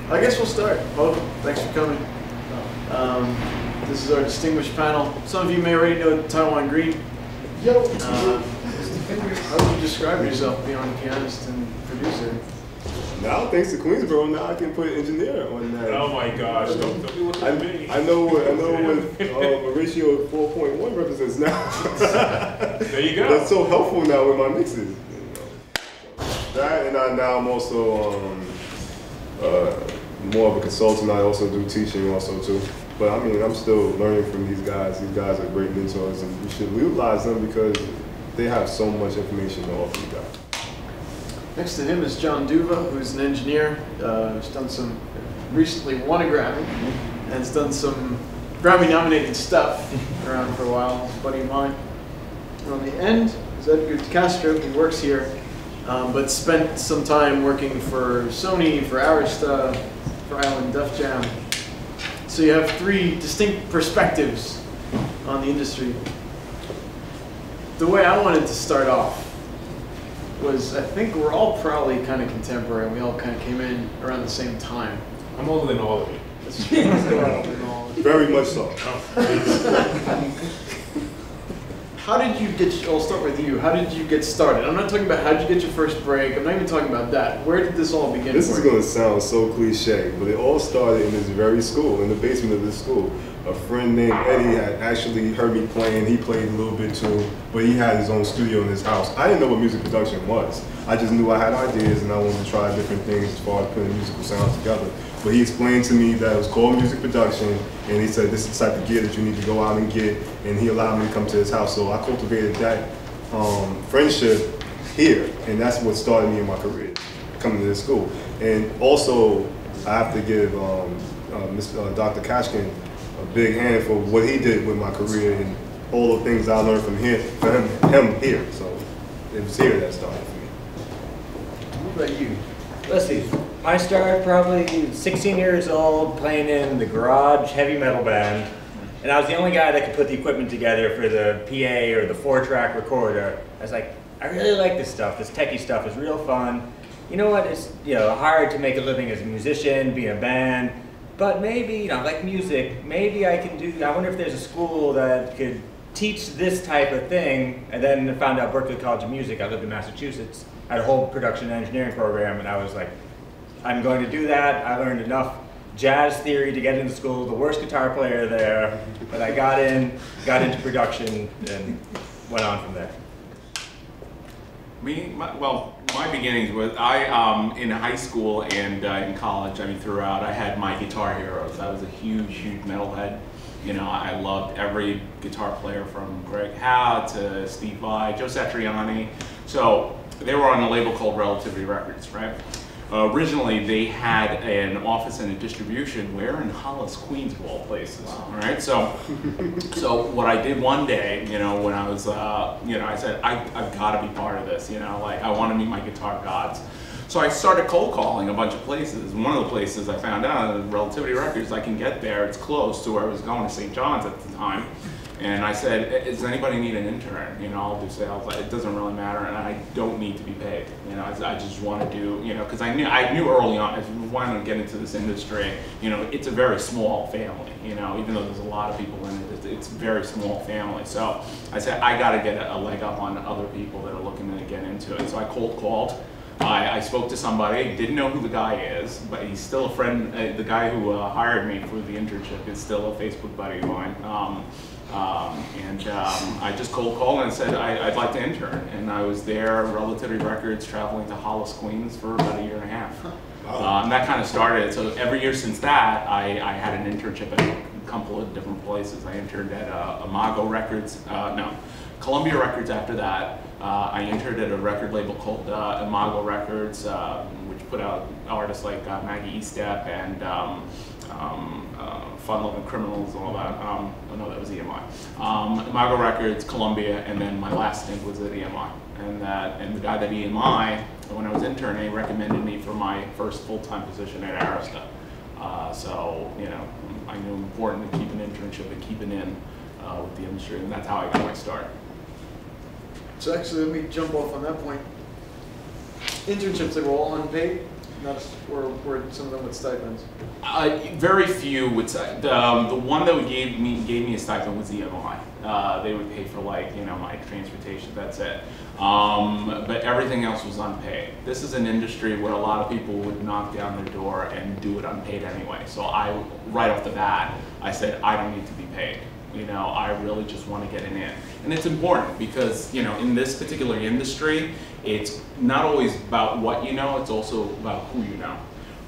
I guess we'll start. Welcome. Thanks for coming. This is our distinguished panel. Some of you may already know Taiwan Green. Yo. How would you describe yourself beyond pianist and producer? Now, thanks to Queensboro, now I can put engineer on that. Oh my gosh, don't be looking at me. I know what a ratio of 4.1 represents now. There you go. That's so helpful now with my mixes. You know. That, and now I'm also more of a consultant. I also do teaching also too. But I mean, I'm still learning from these guys. These guys are great mentors, and you should utilize them because they have so much information to offer you guys. Next to him is John Duva, who's an engineer, who's done some, recently won a Grammy, and has done some Grammy-nominated stuff around for a while. He's a buddy of mine. And on the end is Edgar Castro. He works here, but spent some time working for Sony, for Arista, for Island Def Jam. So you have three distinct perspectives on the industry. The way I wanted to start off was, I think we're all probably kind of contemporary, and we all kind of came in around the same time. I'm older than all of you. That's true. Very much so. How did you get, I'll start with you, how did you get started? I'm not talking about how did you get your first break, I'm not even talking about that. Where did this all begin? This is going to sound so cliche, but it all started in this very school, in the basement of this school. A friend named Eddie had actually heard me playing. He played a little bit too, but he had his own studio in his house. I didn't know what music production was. I just knew I had ideas and I wanted to try different things as far as putting musical sounds together. But he explained to me that it was called music production, and he said this is the type of gear that you need to go out and get, and he allowed me to come to his house. So I cultivated that friendship here, and that's what started me in my career, coming to this school. And also, I have to give Dr. Kashkin a big hand for what he did with my career and all the things I learned from him here. So it was here that started for me. What about you? Let's see. I started probably 16 years old playing in the garage heavy metal band, and I was the only guy that could put the equipment together for the PA or the 4-track recorder. I was like, I really like this stuff. This techie stuff is real fun. You know what? It's hard to make a living as a musician, be in a band. But maybe, I like music, maybe I can do, I wonder if there's a school that could teach this type of thing. And then I found out Berklee College of Music, I lived in Massachusetts, had a whole production and engineering program, and I was like, I'm going to do that. I learned enough jazz theory to get into school, the worst guitar player there, but I got into production, and went on from there. My beginnings was, in high school and in college, throughout, I had my guitar heroes. I was a huge metalhead. I loved every guitar player from Greg Howe to Steve Vai, Joe Satriani. So they were on a label called Relativity Records, right? Originally, they had an office and a distribution where in Hollis, Queens, of all places. Wow. All right, so what I did one day, when I was, I said I've got to be part of this. Like I want to meet my guitar gods. So I started cold calling a bunch of places. One of the places I found out, Relativity Records, I can get there. It's close to where I was going to St. John's at the time. And I said, does anybody need an intern? I'll do sales. It doesn't really matter, and I don't need to be paid. I just want to do, because I knew early on, if you want to get into this industry, it's a very small family. Even though there's a lot of people in it, it's a very small family. So I said, I got to get a leg up on other people that are looking to get into it. So I cold called. I spoke to somebody, didn't know who the guy is, but he's still a friend. The guy who hired me for the internship is still a Facebook buddy of mine. I just cold called and said I'd like to intern, and I was there at Relativity Records, traveling to Hollis, Queens for about a year and a half. Wow. And that kind of started. So every year since that, I had an internship at a couple of different places. I interned at Columbia Records after that. I interned at a record label called Imago Records, which put out artists like Maggie Estep and Fun Loving Criminals and all that. Oh no, that was EMI. Imago Records, Columbia, and then my last stint was at EMI. And the guy at EMI, when I was interning, recommended me for my first full-time position at Arista. So I knew it was important to keep an internship and keep it in with the industry, and that's how I got my start. So actually, let me jump off on that point. Internships, they were all unpaid? Not or some of them with stipends? Very few would say. The one that gave me a stipend was the MI. They would pay for like, you know, my transportation, that's it. But everything else was unpaid. This is an industry where a lot of people would knock down their door and do it unpaid anyway. So right off the bat, I said, I don't need to be paid. You know, I really just want to get it in. And it's important because, you know, in this particular industry, it's not always about what you know, it's also about who you know.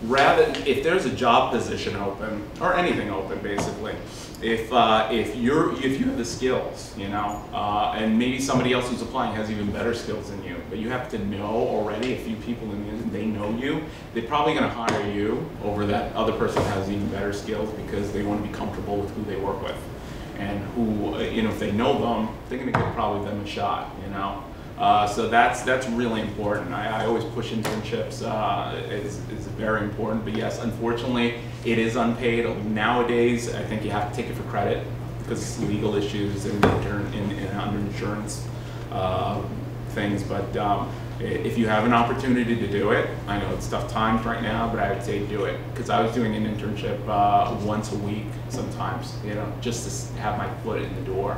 Rather, if there's a job position open, or anything open basically, if you have the skills, you know, and maybe somebody else who's applying has even better skills than you, but you have to know already a few people in the industry, they know you, they're probably going to hire you over that other person that has even better skills because they want to be comfortable with who they work with. And who, you know, if they know them, they're going to give probably them a shot, you know. So that's really important. I always push internships. It's very important. But yes, unfortunately, it is unpaid. Nowadays, I think you have to take it for credit because it's legal issues and under insurance things. But if you have an opportunity to do it, I know it's tough times right now, but I would say do it. Because I was doing an internship once a week sometimes, you know, just to have my foot in the door.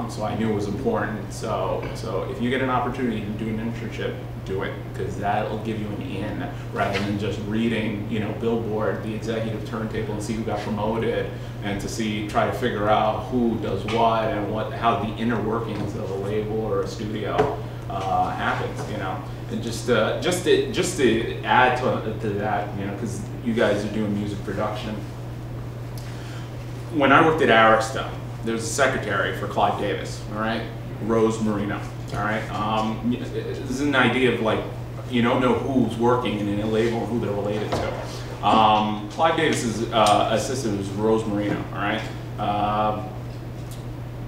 So I knew it was important. So if you get an opportunity to do an internship, do it, because that'll give you an in rather than just reading, you know, Billboard, the executive turntable, and see who got promoted, and to try to figure out who does what and how the inner workings of a label or a studio happens, you know. And just to add to that, you know, because you guys are doing music production. When I worked at Arista, there was a secretary for Clive Davis, all right, Rose Marino, all right. This is an idea of like, you don't know who's working in a label or who they're related to. Clive Davis's assistant was Rose Marino, all right.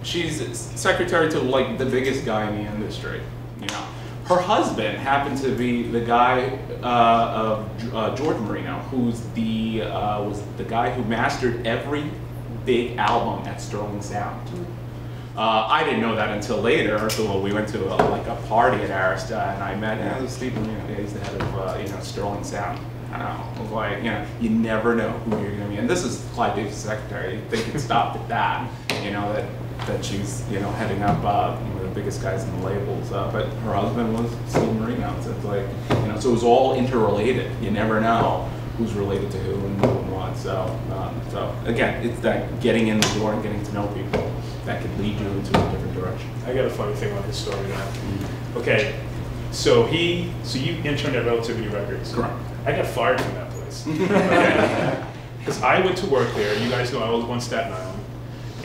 She's secretary to like the biggest guy in the industry, you know. Her husband happened to be the guy of George Marino, who's was the guy who mastered every big album at Sterling Sound. I didn't know that until later. So we went to like a party at Arista, and I met him. Steve Marino, he's the head of you know, Sterling Sound. I don't know. I was like, you know, you never know who you're going to be. And this is Clive Davis' secretary. They could stop at that. You know that she's, you know, heading up one of the biggest guys in the labels. But her husband was Steve Marino. So it's like, you know, so it was all interrelated. You never know who's related to who and what. So again, it's that getting in the door and getting to know people that could lead you into a different direction. I got a funny thing about this story now. Okay, so you interned at Relativity Records. Correct. I got fired from that place. Because I went to work there. You guys know I was on Staten Island,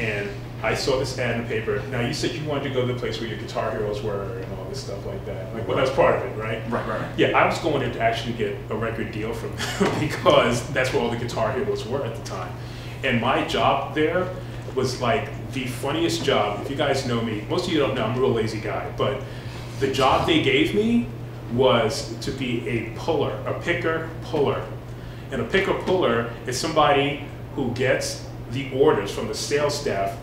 and I saw this ad in the paper. Now you said you wanted to go to the place where your guitar heroes were and all this stuff like that. Like, well, that's part of it, right? Right. Yeah, I was going in to actually get a record deal from them because that's where all the guitar heroes were at the time. And my job there was like the funniest job. If you guys know me, most of you don't know, I'm a real lazy guy, but the job they gave me was to be a puller, a picker-puller. And a picker-puller is somebody who gets the orders from the sales staff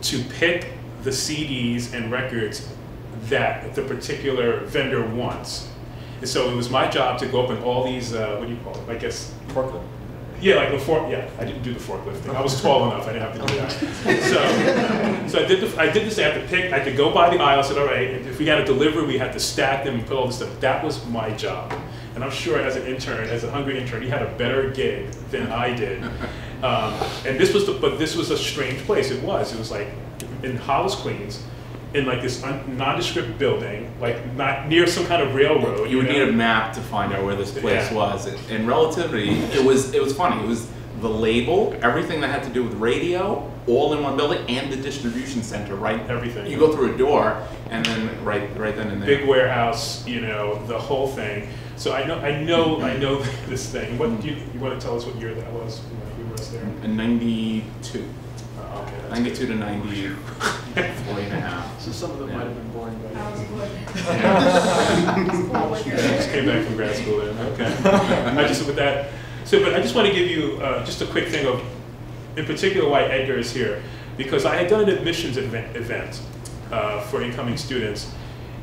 to pick the CDs and records that the particular vendor wants. And so it was my job to go up in all these, what do you call it, I guess? Forklift. Yeah, like yeah, I didn't do the forklift thing. I was tall enough, I didn't have to do that. So I did this, I had to pick, I had to go by the aisle, I said, all right, if we had a delivery, we had to stack them and put all this stuff. That was my job. And I'm sure as an intern, as a hungry intern, he had a better gig than I did. And this was a strange place. It was like in Hollis, Queens, in like this nondescript building, like not near some kind of railroad. You would need a map to find out where this place was. In Relativity, it was funny. It was the label, everything that had to do with radio, all in one building, and the distribution center, right? Everything. You go through a door, and then right then and there. Big warehouse, you know, the whole thing. So I know this thing. What do you want to tell us what year that was when you were there? In 92. Okay. 92 to 93 and a half. So some of them might have been born by I was Just came back from grad school then. Okay. I just want to give you just a quick thing of, in particular, why Edgar is here, because I had done an admissions event for incoming students,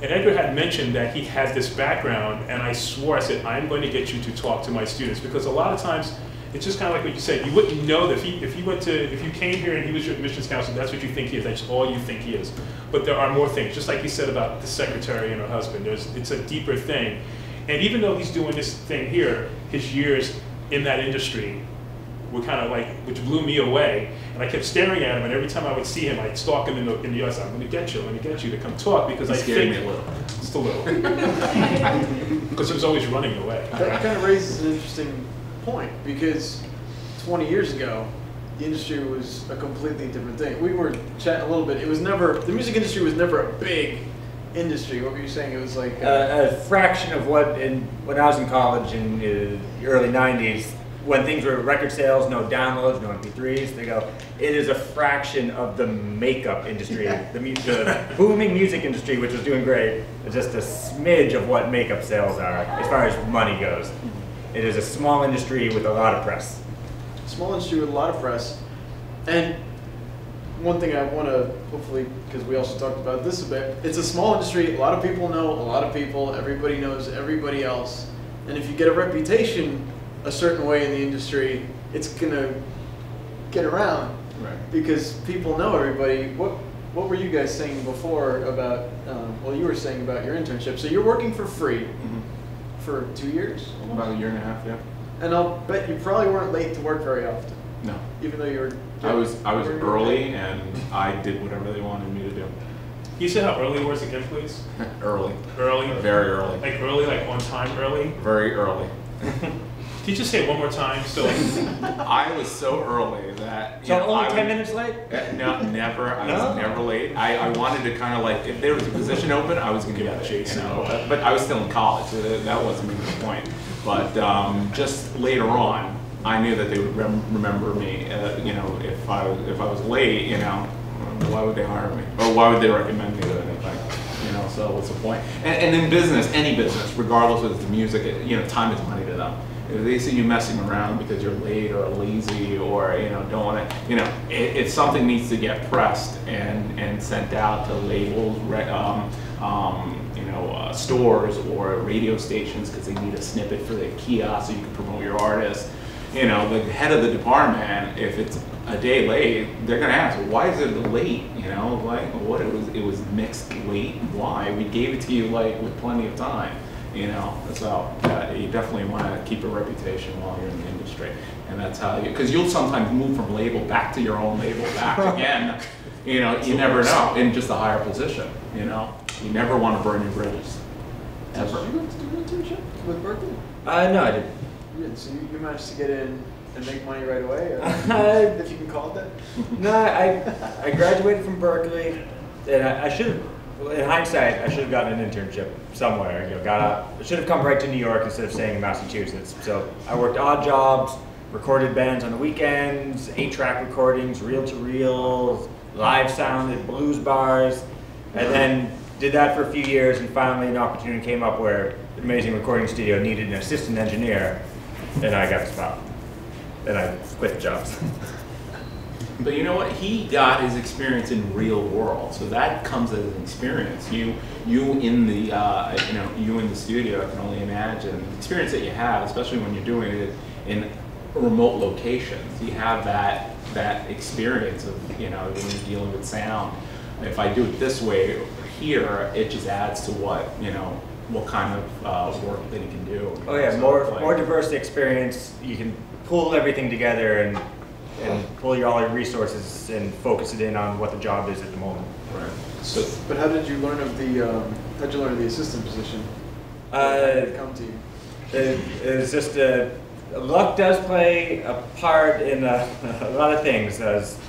And Edgar had mentioned that he had this background, and I swore, I said, I'm going to get you to talk to my students, because a lot of times, it's just kind of like what you said. You wouldn't know that if you came here and he was your admissions counselor, that's what you think he is. That's all you think he is. But there are more things. Just like he said about the secretary and her husband, it's a deeper thing. And even though he's doing this thing here, his years in that industry were kind of like, which blew me away. And I kept staring at him, and every time I would see him, I'd stalk him in the yard. I'm going to get you to come talk, because I scared think me a little. just a little, because he was always running away. That kind of raises an interesting point, because 20 years ago, the industry was a completely different thing. We were chatting a little bit. It was never, the music industry was never a big industry. What were you saying? It was like a fraction of what when I was in college in the early 90s, when things were record sales, no downloads, no MP3s, they go, it is a fraction of the makeup industry, the booming music industry, which was doing great. It's just a smidge of what makeup sales are as far as money goes. It is a small industry with a lot of press. Small industry with a lot of press. And one thing I want to, hopefully, because we also talked about this a bit, it's a small industry. A lot of people know a lot of people. Everybody knows everybody else. And if you get a reputation a certain way in the industry, it's going to get around. Right. Because people know everybody. What were you guys saying before about, well, you were saying about your internship. So you're working for free for 2 years? Almost? About a year and a half, yeah. And I'll bet you probably weren't late to work very often. No. Even though you were... I was early, and I did whatever they wanted me to do. You said how early it was again, please? Early. Early? Very early. Like early, like on time early? Very early. Can you just say it one more time? So I was so early that... So only 10 minutes late? No, never. I was never late. I wanted to kind of like, if there was a position open, I was going to get it, you know. But I was still in college, so that wasn't even the point. But just later on, I knew that they would remember me. You know, if I was late, you know, why would they hire me? Or why would they recommend me to anything? You know, so what's the point? And in business, any business, regardless of the music, you know, time is money to them. If they see you messing around because you're late or lazy or, you know, don't want to, you know, if something needs to get pressed and sent out to labels, you know, stores or radio stations because they need a snippet for their kiosk so you can promote your artist, you know, the head of the department, if it's a day late, they're going to ask, well, why is it late? You know, like, what, it was mixed late? Why? We gave it to you, like, with plenty of time. You know, so you definitely want to keep a reputation while you're in the industry, and that's how you, because you'll sometimes move from label back to your own label back again. You know, you never know, in just a higher position. You know, you never want to burn your bridges. Ever. Did you go to do an internship with Berkeley? No, I didn't. You did. So you managed to get in and make money right away, or if you can call it that. No, I graduated from Berkeley, and I should have. In hindsight, I should have gotten an internship somewhere. You know, I should have come right to New York instead of staying in Massachusetts. So I worked odd jobs, recorded bands on the weekends, 8-track recordings, reel-to-reel, live sound at blues bars, and then did that for a few years. And finally, an opportunity came up where an amazing recording studio needed an assistant engineer, and I got the spot. And I quit the jobs. But you know what? He got his experience in real world, so that comes as an experience. You in the you know, you in the studio, I can only imagine the experience that you have, especially when you're doing it in remote locations. You have that experience of, you know, when you're dealing with sound. If I do it this way here, it just adds to what, you know, what kind of work that he can do. Oh yeah, so more diverse experience. You can pull everything together and pull all your resources and focus it in on what the job is at the moment. Right. So, but how did you learn of the assistant position? How did it come to you? It's just luck does play a part in a lot of things. As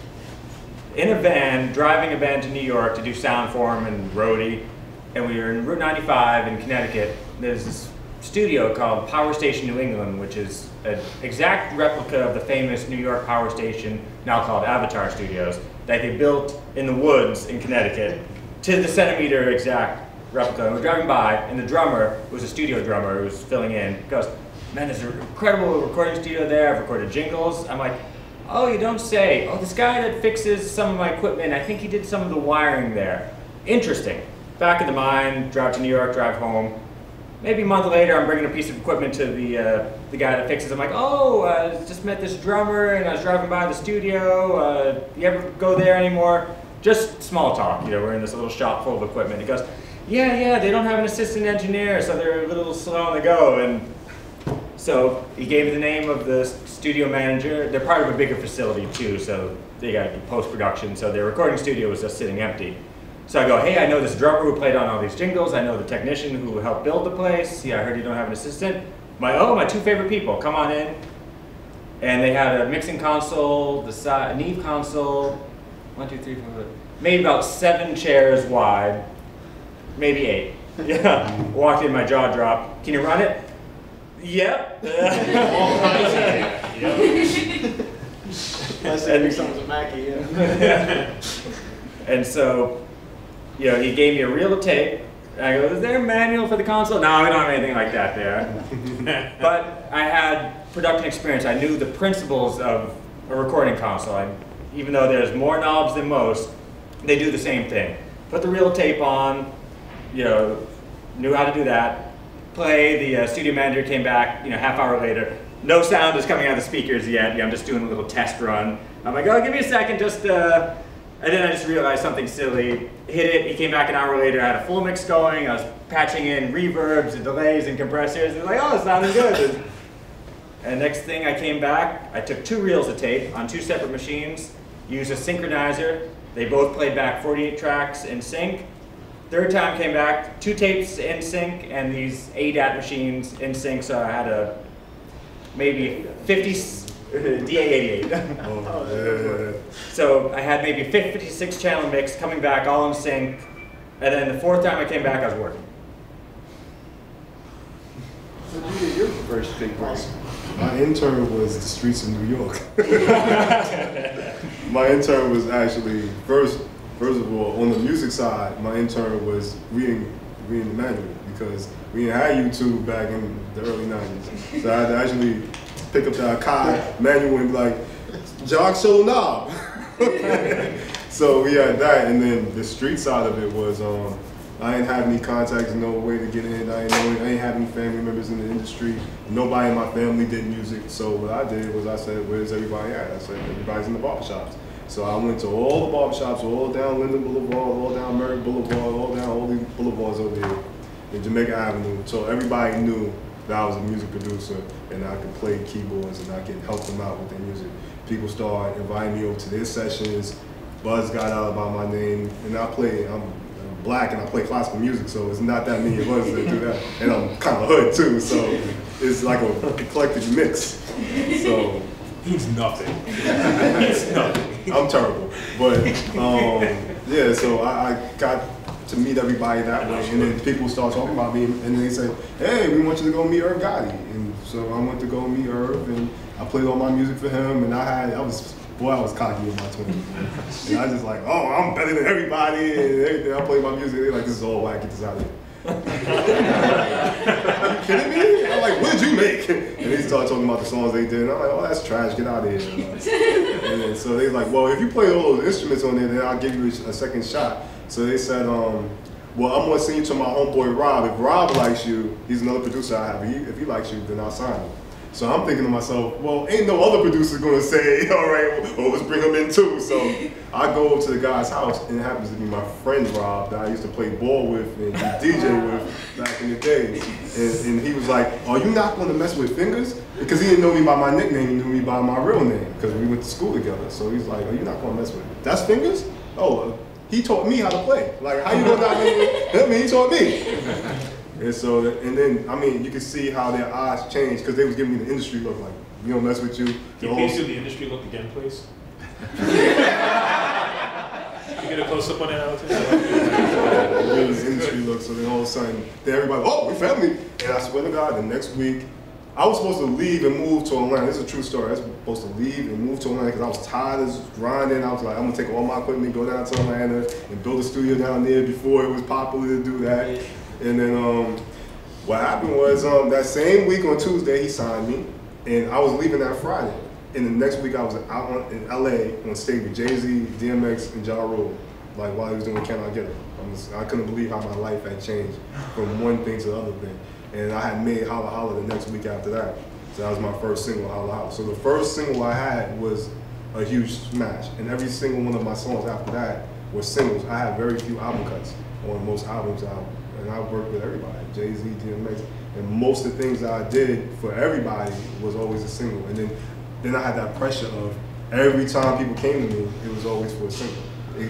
in a van, driving a van to New York to do sound for him and roadie, and we were in Route 95 in Connecticut. There's this studio called Power Station New England, which is an exact replica of the famous New York power station, now called Avatar Studios, that they built in the woods in Connecticut, to the centimeter exact replica. And we're driving by, and the drummer was a studio drummer who was filling in. He goes, man, there's an incredible recording studio there. I've recorded jingles. I'm like, oh, you don't say. Oh, this guy that fixes some of my equipment, I think he did some of the wiring there. Interesting. back in the mine, drive to New York, drive home. Maybe a month later, I'm bringing a piece of equipment to the guy that fixes it. I'm like, oh, I just met this drummer and I was driving by the studio. You ever go there anymore? Just small talk, we're in this little shop full of equipment. He goes, yeah, they don't have an assistant engineer, so they're a little slow on the go. And so he gave me the name of the studio manager. They're part of a bigger facility too, so they got post-production, so their recording studio was just sitting empty. So I go, hey, I know this drummer who played on all these jingles. I know the technician who helped build the place. Yeah, I heard you don't have an assistant. My two favorite people, come on in. And they had a mixing console, a Neve console, 1, 2, 3, 4, maybe about 7 chairs wide, maybe 8. Yeah, walked in, my jaw dropped. Can you run it? Yep. All kinds of Yep. Unless they do something with Mackie, yeah. And so, he gave me a reel of tape. And I go, is there a manual for the console? No, we don't have anything like that there. But I had production experience. I knew the principles of a recording console. Even though there's more knobs than most, they do the same thing. Put the reel of tape on, knew how to do that. Play, the studio manager came back, half hour later. No sound is coming out of the speakers yet. I'm just doing a little test run. I'm like, oh, give me a second, and then I just realized something silly. Hit it, he came back an hour later, I had a full mix going, I was patching in reverbs and delays and compressors, and like, oh, it sounded good. And next thing I came back, I took 2 reels of tape on 2 separate machines, used a synchronizer. They both played back 48 tracks in sync. Third time came back, 2 tapes in sync, and these ADAT machines in sync, so I had maybe 50 DA88. Oh, yeah. So I had maybe a 56 channel mix coming back all in sync, and then the 4th time I came back, I was working. So did you get your first big break? My intern was the streets of New York. My intern was actually, first of all, on the music side, my intern was reading the manual, because we didn't have YouTube back in the early 90s. So I had to actually pick up the Akai manual and be like, jog solo knob. So we had that, and then the street side of it was, I didn't have any contacts, no way to get in. I didn't have any family members in the industry. Nobody in my family did music. So what I did was I said, where's everybody at? I said, everybody's in the barbershops. So I went to all the barbershops, all down Linden Boulevard, all down Merritt Boulevard, all down all these boulevards over here in Jamaica Avenue. So everybody knew that I was a music producer and I could play keyboards and I could help them out with their music. People started inviting me over to their sessions. Buzz got out about my name, and I'm black and I play classical music, so it's not that many of us that do that. And I'm kind of hood too, so it's like a eclectic mix. So He's nothing. He's nothing. I'm terrible, but yeah. So I got to meet everybody that way, and then people start talking about me, and then they say, "Hey, we want you to go meet Irv Gotti." And so I went to go meet Irv, and I played all my music for him, and I was cocky in my 20s. And I just like, oh, I'm better than everybody, and everything. I play my music, they're like, this is all whack, get this out of here. Are you kidding me? I'm like, what did you make? And they started talking about the songs they did, and I'm like, oh, that's trash, get out of here. And then, so they're like, well, if you play all those instruments on there, then I'll give you a second shot. So they said, well, I'm gonna send you to my homeboy Rob. If Rob likes you, he's another producer I have. If he likes you, then I'll sign him. So I'm thinking to myself, well, ain't no other producer gonna say, all right, well, let's bring him in too. So I go over to the guy's house, and it happens to be my friend Rob that I used to play ball with and DJ with back in the day. And he was like, are you not gonna mess with Fingers? Because he didn't know me by my nickname, he knew me by my real name, because we went to school together. So he's like, are you not gonna mess with him? That's Fingers? Oh, he taught me how to play. Like, how you gonna not mess with him? I mean, he taught me. And so, and then, I mean, you can see how their eyes changed, because they was giving me the industry look, like, we don't mess with you. Can you do the industry look again, please? Can you get a close-up on that, Alex? Really the industry look, so then all of a sudden, then everybody, oh, we family. And I swear to God, the next week, I was supposed to leave and move to Atlanta. This is a true story. I was supposed to leave and move to Atlanta because I was tired of grinding. I was like, I'm gonna take all my equipment, go down to Atlanta, and build a studio down there before it was popular to do that. And then what happened was that same week on Tuesday, he signed me, and I was leaving that Friday. And the next week I was out in LA on stage with Jay-Z, DMX, and Ja Rule, like while he was doing Can I Get It. I couldn't believe how my life had changed from one thing to the other thing. And I had made Holla Holla the next week after that. So that was my first single, Holla Holla. So the first single I had was a huge smash. And every single one of my songs after that were singles. I had very few album cuts on most albums. And I worked with everybody, Jay-Z, DMX. And most of the things that I did for everybody was always a single. And then I had that pressure of every time people came to me, it was always for a single.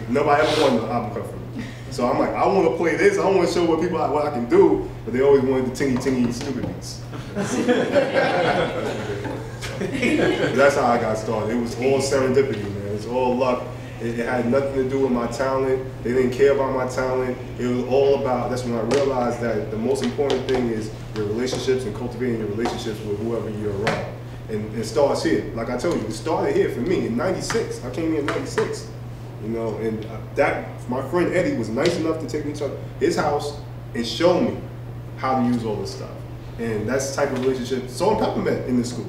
Nobody ever wanted an album cut from me. So I'm like, I want to play this. I want to show what people what I can do. But they always wanted the tingy stupid beats. That's how I got started. It was all serendipity, man. It's all luck. It had nothing to do with my talent. They didn't care about my talent. It was all about, that's when I realized that the most important thing is your relationships and cultivating your relationships with whoever you're around. And it starts here. Like I told you, it started here for me in '96. I came here in '96. You know, and my friend Eddie was nice enough to take me to his house and show me how to use all this stuff. And that's the type of relationship Salt and Pepper met in this school.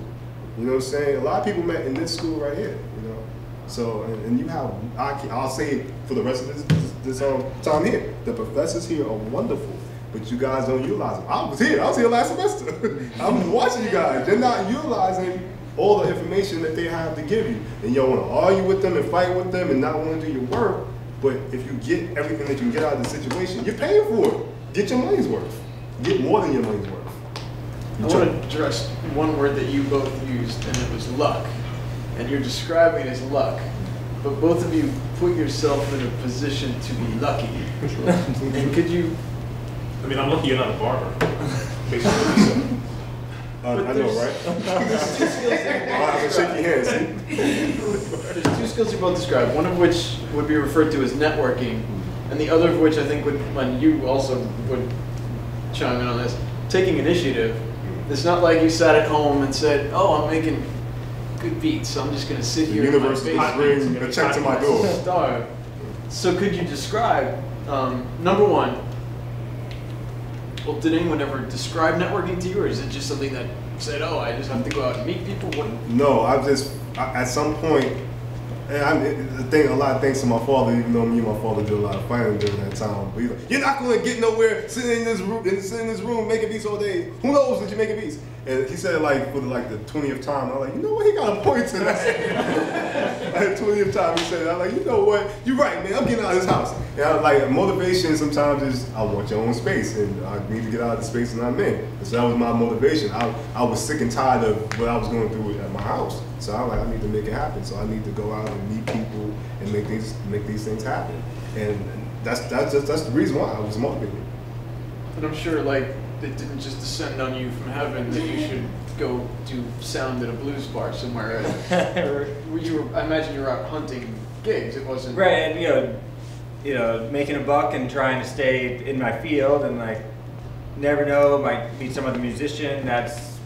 You know what I'm saying? A lot of people met in this school right here, you know. So, and you have, I'll say it for the rest of this time here. The professors here are wonderful, but you guys don't utilize them. I was here last semester. I'm watching you guys. They're not utilizing all the information that they have to give you. And you don't want to argue with them and fight with them and not want to do your work. But if you get everything that you can get out of the situation, you're paying for it. Get your money's worth. Get more than your money's worth. I want to address one word that you both used, and it was luck. And you're describing it as luck. But both of you put yourself in a position to be lucky. And could you... I mean, I'm lucky you're not a barber. Basically. I know, right? There's two skills that I can shake your hands. There's two skills you both described, one of which would be referred to as networking, and the other of which I think would, and you also would chime in on this, taking initiative. It's not like you sat at home and said, oh, I'm making good beats, so I'm just going to sit here The universe is bringing a check to my door. Star. So could you describe, number one, well, did anyone ever describe networking to you, or is it just something that said, oh, I just have to go out and meet people? What? No, at some point, and a lot of thanks to my father, even though me and my father did a lot of fighting during that time. But he's like, you're not going to get nowhere sitting in this room making beats all day. Who knows that you make beats? And he said, like, for the 20th time, I was like, you know what, he got a point to that. Like, the 20th time he said, I was like, you know what, you're right, man, I'm getting out of this house. And I was like, motivation sometimes is, I want your own space, and I need to get out of the space that I'm in. And so that was my motivation. I was sick and tired of what I was going through at my house. So I was like, I need to make it happen. So I need to go out and meet people and make these things happen. And that's the reason why I was motivated. And I'm sure, like, it didn't just descend on you from heaven that you should go do sound at a blues bar somewhere. I imagine you were out hunting gigs. It wasn't right. And you know, making a buck and trying to stay in my field, and like never know, might meet some other musician that's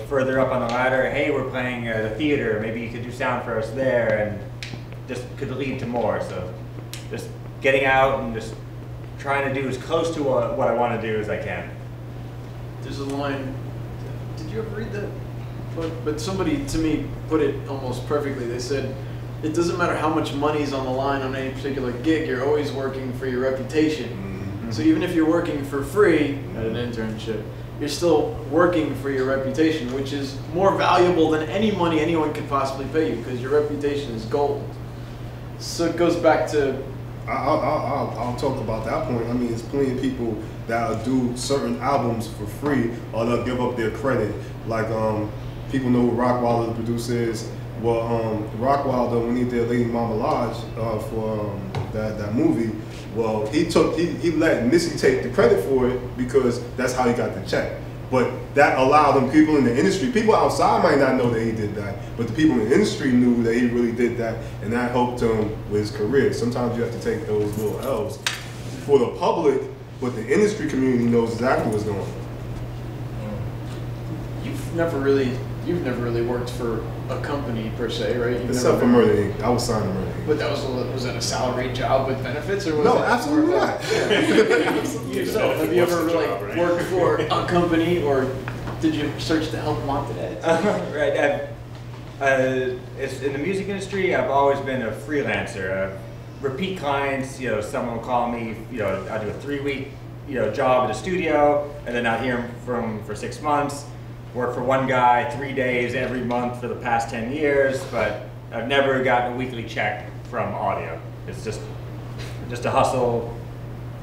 further up on the ladder. Hey, we're playing at a theater. Maybe you could do sound for us there, and just could lead to more. So just getting out and just trying to do as close to what I want to do as I can. There's a line, did you ever read that? But somebody to me put it almost perfectly. They said, it doesn't matter how much money's on the line on any particular gig, you're always working for your reputation. Mm-hmm. So even if you're working for free at an internship, you're still working for your reputation, which is more valuable than any money anyone could possibly pay you, because your reputation is gold. So it goes back to... I'll talk about that point. I mean, there's plenty of people that'll do certain albums for free, or they'll give up their credit. Like people know who Rockwilder the producer is. Well, Rockwilder, when he did Lady Mama Lodge for that movie, well, he let Missy take the credit for it because that's how he got the check. But that allowed them, people in the industry, people outside might not know that he did that, but the people in the industry knew that he really did that, and that helped him with his career. Sometimes you have to take those little L's for the public, but the industry community knows exactly what's going on. You've never really worked for a company per se, right? Except for Murder Inc. I was signed to Murder Inc. But was that a salaried job with benefits, or was no, it absolutely not. Yourself, have you ever worked for a company, or did you search to help them out today? Right. It's in the music industry, I've always been a freelancer. I've repeat clients, someone will call me, I do a 3-week, job at a studio, and then not hear from for 6 months. Work for one guy 3 days every month for the past 10 years, but I've never gotten a weekly check from audio. It's just a hustle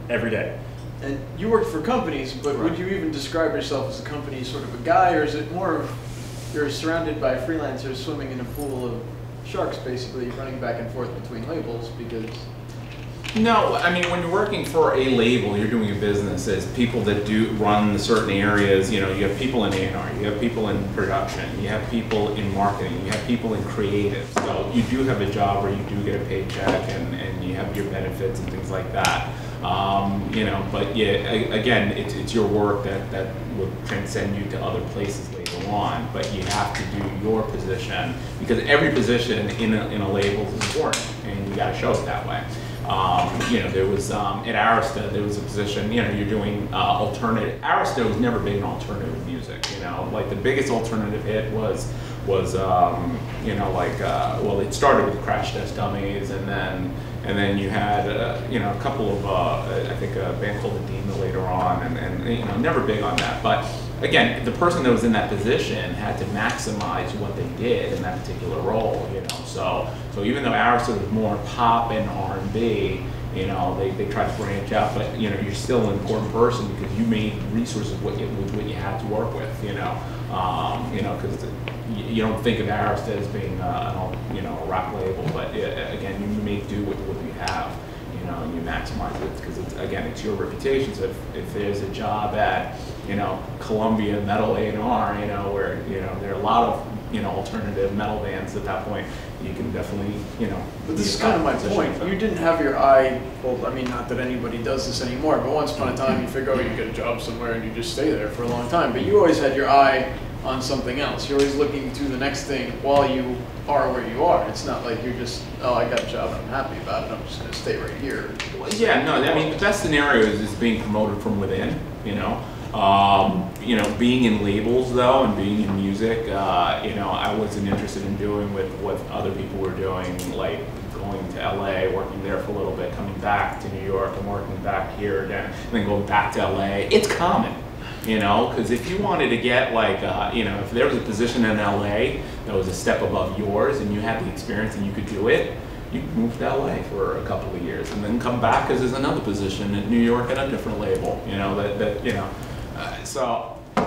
every day. And you worked for companies, but would you even describe yourself as a company sort of a guy, or is it more of you're surrounded by freelancers swimming in a pool of sharks, basically running back and forth between labels? Because no, I mean, when you're working for a label, you're doing a business. As people that do run certain areas, you have people in A&R, you have people in production, you have people in marketing, you have people in creative. So you do have a job where you do get a paycheck and you have your benefits and things like that. But yeah, again, it's your work that will transcend you to other places later on. But you have to do your position, because every position in a label is important, and you got to show it that way. There was at Arista, there was a position. You're doing alternative. Arista was never big in alternative music. Like the biggest alternative hit was it started with Crash Test Dummies, and then you had a couple of I think a band called Edema later on, and never big on that. But again, the person that was in that position had to maximize what they did in that particular role. So even though Arista was more pop and R&B, they tried to branch out, but you're still an important person because you made resources with what you had to work with. Because you don't think of Arista as being a rock label, but again, you make do with what you have, and you maximize it because it's your reputation. So if there's a job at Columbia Metal A&R, where there are a lot of alternative metal bands at that point, you can definitely But this is kind of my point. You didn't have your eye. Well, I mean, not that anybody does this anymore, but once upon a time, you figure, you get a job somewhere and you just stay there for a long time. But you always had your eye on something else. You're always looking to the next thing while you are where you are. It's not like you're just, I got a job and I'm happy about it, I'm just going to stay right here. Well, yeah, no, I mean, the best scenario is being promoted from within, being in labels though, and being in music, I wasn't interested in doing with what other people were doing, like going to LA, working there for a little bit, coming back to New York and working back here again, and then going back to LA. It's common. Because if you wanted to get if there was a position in LA that was a step above yours and you had the experience and you could do it, you could move to LA for a couple of years and then come back because there's another position in New York at a different label,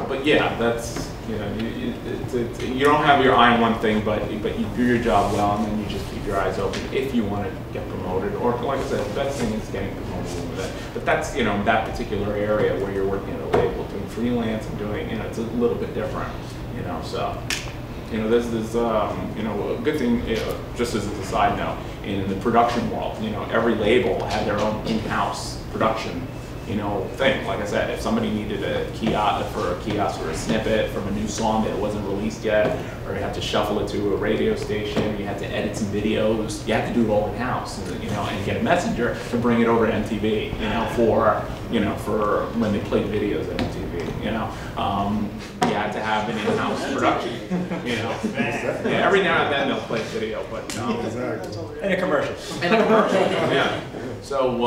but yeah, that's, you don't have your eye on one thing, but you do your job well, and then you just keep your eyes open if you want to get promoted, or like I said, the best thing is getting promoted with it. But that's, that particular area where you're working at a label, doing freelance and doing, it's a little bit different, so. There's a good thing, just as a side note, in the production world, every label had their own in-house production thing. Like I said, if somebody needed a kiosk or a snippet from a new song that wasn't released yet, or you had to shuffle it to a radio station, you had to edit some videos, you had to do it all in house, and get a messenger to bring it over to MTV, for when they played videos at MTV, you had to have an in-house production, Yeah, every now and then they'll play video, but Exactly. And a commercial. Yeah. So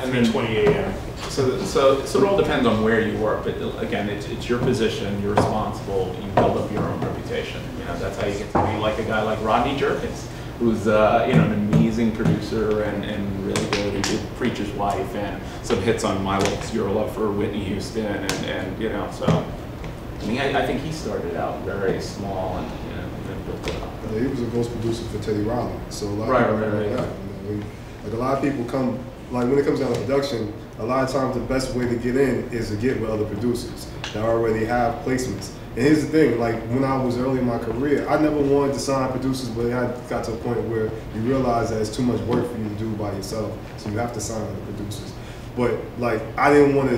and then 20 a.m. So it all depends on where you work, but again, it's your position, you're responsible, you build up your own reputation. That's how you get to be like a guy like Rodney Jerkins, who's an amazing producer and really good. He did Preacher's Wife and some hits on My Lips, Your Love for Whitney Houston, and so I mean, I think he started out very small and then built it up. Yeah, he was a ghost producer for Teddy Riley, so a lot Right, of people right, know right. that. A lot of people come, when it comes down to production, a lot of times the best way to get in is to get with other producers that already have placements. And here's the thing, when I was early in my career, I never wanted to sign producers, but it got to a point where you realize that it's too much work for you to do by yourself, so you have to sign other producers. But I didn't want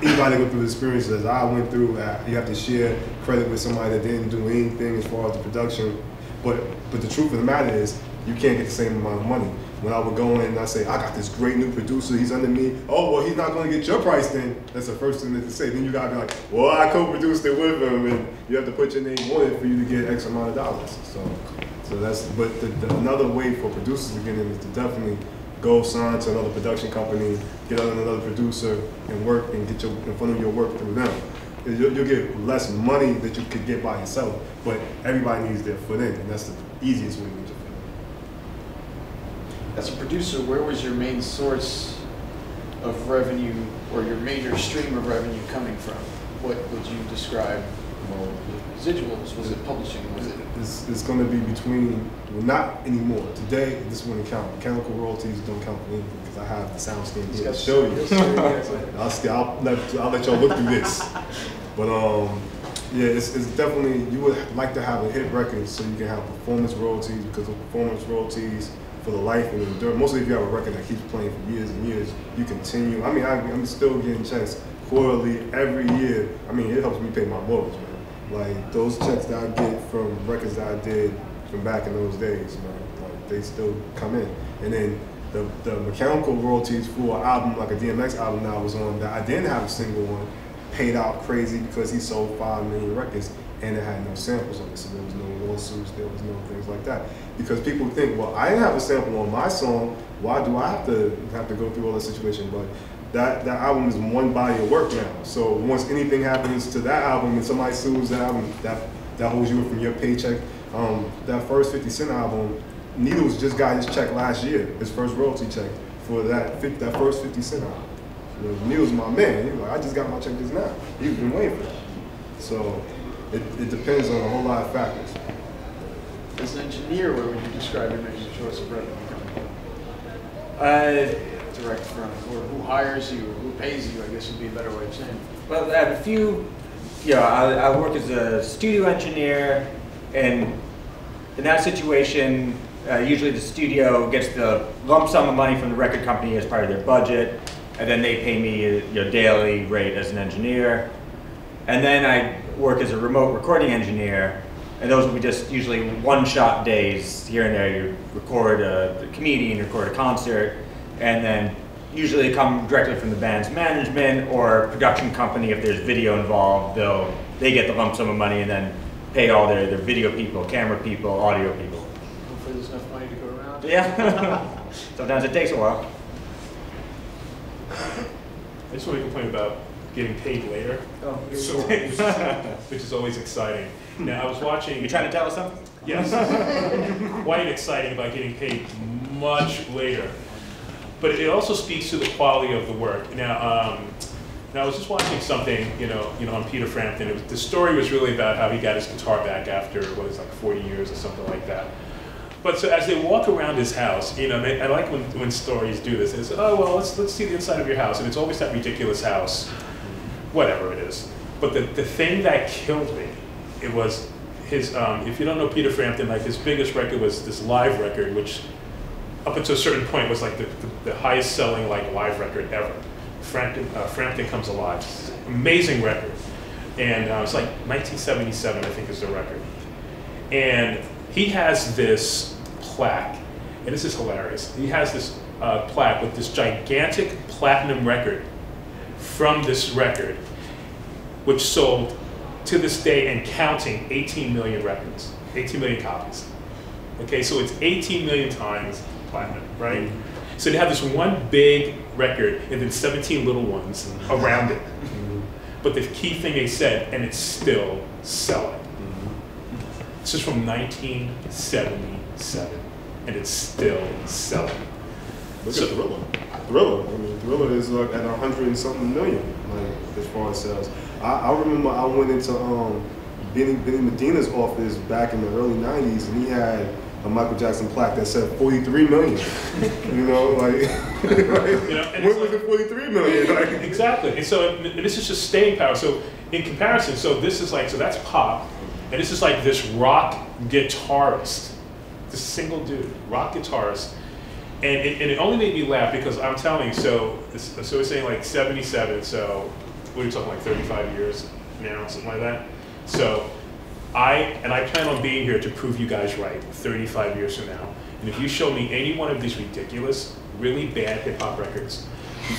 anybody to go through the experiences I went through. You have to share credit with somebody that didn't do anything as far as the production. But the truth of the matter is, you can't get the same amount of money. When I would go in and I say, I got this great new producer, he's under me. Oh, well, he's not going to get your price then. That's the first thing that to say. Then you got to be like, well, I co-produced it with him, and you have to put your name on it for you to get X amount of dollars. So that's, but another way for producers to get in is to definitely go sign to another production company, get on another producer, and work and get in front of your work through them. You'll get less money that you could get by yourself, but everybody needs their foot in, and that's the easiest way to get your foot in. As a producer, where was your main source of revenue or your major stream of revenue coming from? What would you describe? Well, residuals, was it publishing? Was it? It's going to be between, well, not anymore. Today, this wouldn't count. Mechanical royalties don't count for anything because I have the sound scan here to show you. I'll let y'all look through this. But yeah, it's definitely, you would like to have a hit record so you can have performance royalties, because of performance royalties for the life and endure. Mostly if you have a record that keeps playing for years and years, you continue. I mean, I'm still getting checks quarterly, every year. I mean, it helps me pay my mortgage, man. Like, those checks that I get from records that I did from back in those days, man, like, they still come in. And then the mechanical royalties for an album, like a DMX album that I was on, that I didn't have a single one, paid out crazy because he sold 5 million records and it had no samples on it. So there was no lawsuits, there was no things like that. Because people think, well, I didn't have a sample on my song, why do I have to go through all that situation? But that album is one body of work now. So once anything happens to that album and somebody sues that album, that holds you from your paycheck. That first 50 Cent album, Needles just got his check last year, his first royalty check for that first 50 Cent album. You know, Needles my man. He was like, I just got my check just now. He's been waiting for that. So it depends on a whole lot of factors. As an engineer, where would you describe your major source of revenue coming from? Direct from, or who hires you, or who pays you, I guess would be a better way of saying it. Well, I have a few, I work as a studio engineer, and in that situation, usually the studio gets the lump sum of money from the record company as part of their budget, and then they pay me a daily rate as an engineer. And then I work as a remote recording engineer, and those will be just usually one-shot days here and there. You record a comedian, you record a concert, and then usually they come directly from the band's management or production company. If there's video involved, they get the lump sum of money and then pay all their video people, camera people, audio people. Hopefully there's enough money to go around. Yeah. Sometimes it takes a while. I just want to complain about getting paid later. Oh, So, which is always exciting. Now, I was watching. You trying to tell us something? Yes. Quite exciting about getting paid much later. But it also speaks to the quality of the work. Now I was just watching something, on Peter Frampton. The story was really about how he got his guitar back after, 40 years or something like that. But so as they walk around his house, I like when stories do this. It's, oh, well, let's see the inside of your house. And it's always that ridiculous house, whatever it is. But the thing that killed me, it was his, if you don't know Peter Frampton, like his biggest record was this live record, which up until a certain point was like the highest selling live record ever. Frampton Comes Alive. Amazing record. And it's like 1977, I think, is the record. And he has this plaque, and this is hilarious. He has this plaque with this gigantic platinum record from this record, which sold to this day and counting 18 million records, 18 million copies. Okay, so it's 18 million times platinum, right? Mm-hmm. So they have this one big record and then 17 little ones around it. Mm-hmm. But the key thing they said, and it's still selling. Mm-hmm. This is from 1977, and it's still selling. Look at Thriller. I mean, Thriller is like at 100 and something million, like as far as sales. I remember I went into Benny Medina's office back in the early 90s, and he had a Michael Jackson plaque that said 43 million. What was it 43 million? Like, exactly. And so and this is just staying power. So in comparison, so that's pop, and this is like this rock guitarist, this single dude, rock guitarist. And it only made me laugh because I'm telling you, so we're saying like 77, so what are you talking, like 35 years now, something like that? So I plan on being here to prove you guys right 35 years from now. And if you show me any one of these ridiculous, really bad hip hop records,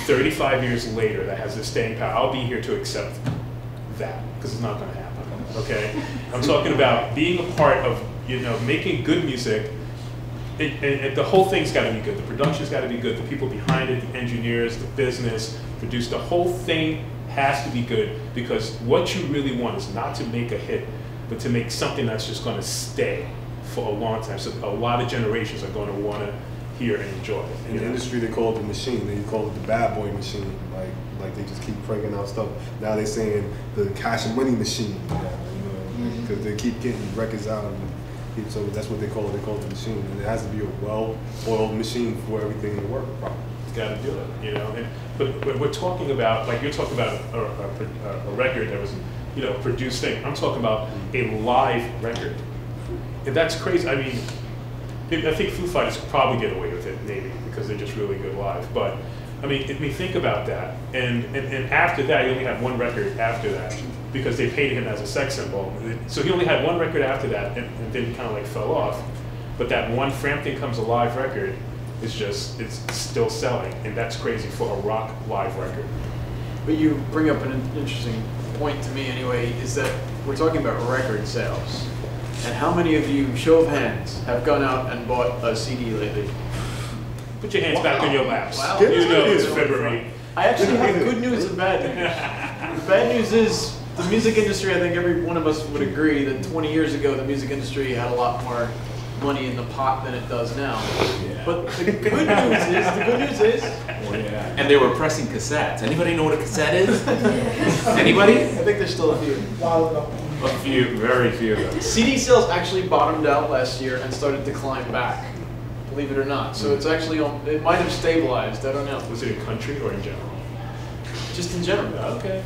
35 years later that has this staying power, I'll be here to accept that, because it's not going to happen, okay? I'm talking about being a part of, making good music and the whole thing's got to be good. The production's got to be good. The people behind it, the engineers, the business, produce, the whole thing has to be good, because what you really want is not to make a hit, but to make something that's just going to stay for a long time. So a lot of generations are going to want to hear and enjoy it. In the industry, they call it the machine. They call it the bad boy machine. Like they just keep cranking out stuff. Now they're saying the cash and money machine. Because they keep getting records out. And so that's what they call it. They call it the machine. And it has to be a well-oiled machine for everything to work properly. It's got to do it, But we're talking about, like you're talking about a record that was, produced thing. I'm talking about a live record. And that's crazy. I mean, I think Foo Fighters could probably get away with it, maybe, because they're just really good live. But I mean, think about that. And after that, he only had one record after that, because they paid him as a sex symbol. So he only had one record after that, and then kind of like fell off. But that one Frampton Comes Alive record is just, it's still selling, and that's crazy for a rock live record. But you bring up an interesting point to me anyway, is that we're talking about record sales. And how many of you, show of hands, have gone out and bought a CD lately? Put your hands back on your laps. Wow. You know it's February. I actually have good news and bad news. The bad news is the music industry, I think every one of us would agree that 20 years ago the music industry had a lot more money in the pot than it does now. Yeah. But the good news is, and they were pressing cassettes. Anybody know what a cassette is? Anybody? I think there's still a few. A few, very few. CD sales actually bottomed out last year and started to climb back, believe it or not. So it's actually, it might have stabilized, I don't know. Was it in country or in general? Just in general. Okay.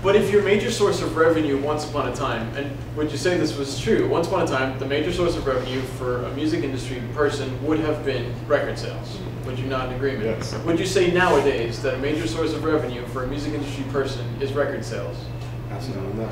But if your major source of revenue once upon a time, and would you say this was true, once upon a time, the major source of revenue for a music industry person would have been record sales? Would you not in agreement? Yes. Would you say nowadays that a major source of revenue for a music industry person is record sales? Absolutely not.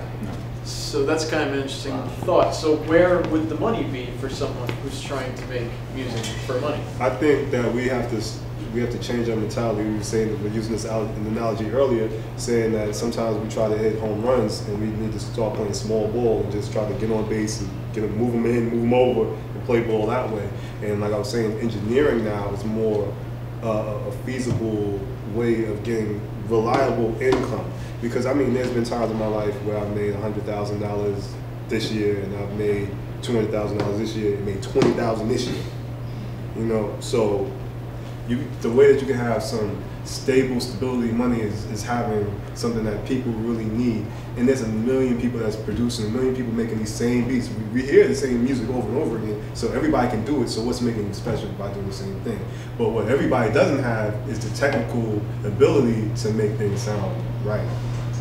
So that's kind of an interesting thought. So where would the money be for someone who's trying to make music for money? I think that we have to change our mentality. We were saying that we're using this analogy earlier, saying that sometimes we try to hit home runs and we need to start playing small ball and just try to get on base and move them in, move them over, and play ball that way. And like I was saying, engineering now is more a feasible way of getting reliable income. Because I mean, there's been times in my life where I've made $100,000 this year, and I've made $200,000 this year, and made $20,000 this year. So the way that you can have some stability money is having something that people really need. And there's a million people that's producing, a million people making these same beats. We hear the same music over and over again, so everybody can do it. So what's making it special by doing the same thing? But what everybody doesn't have is the technical ability to make things sound right.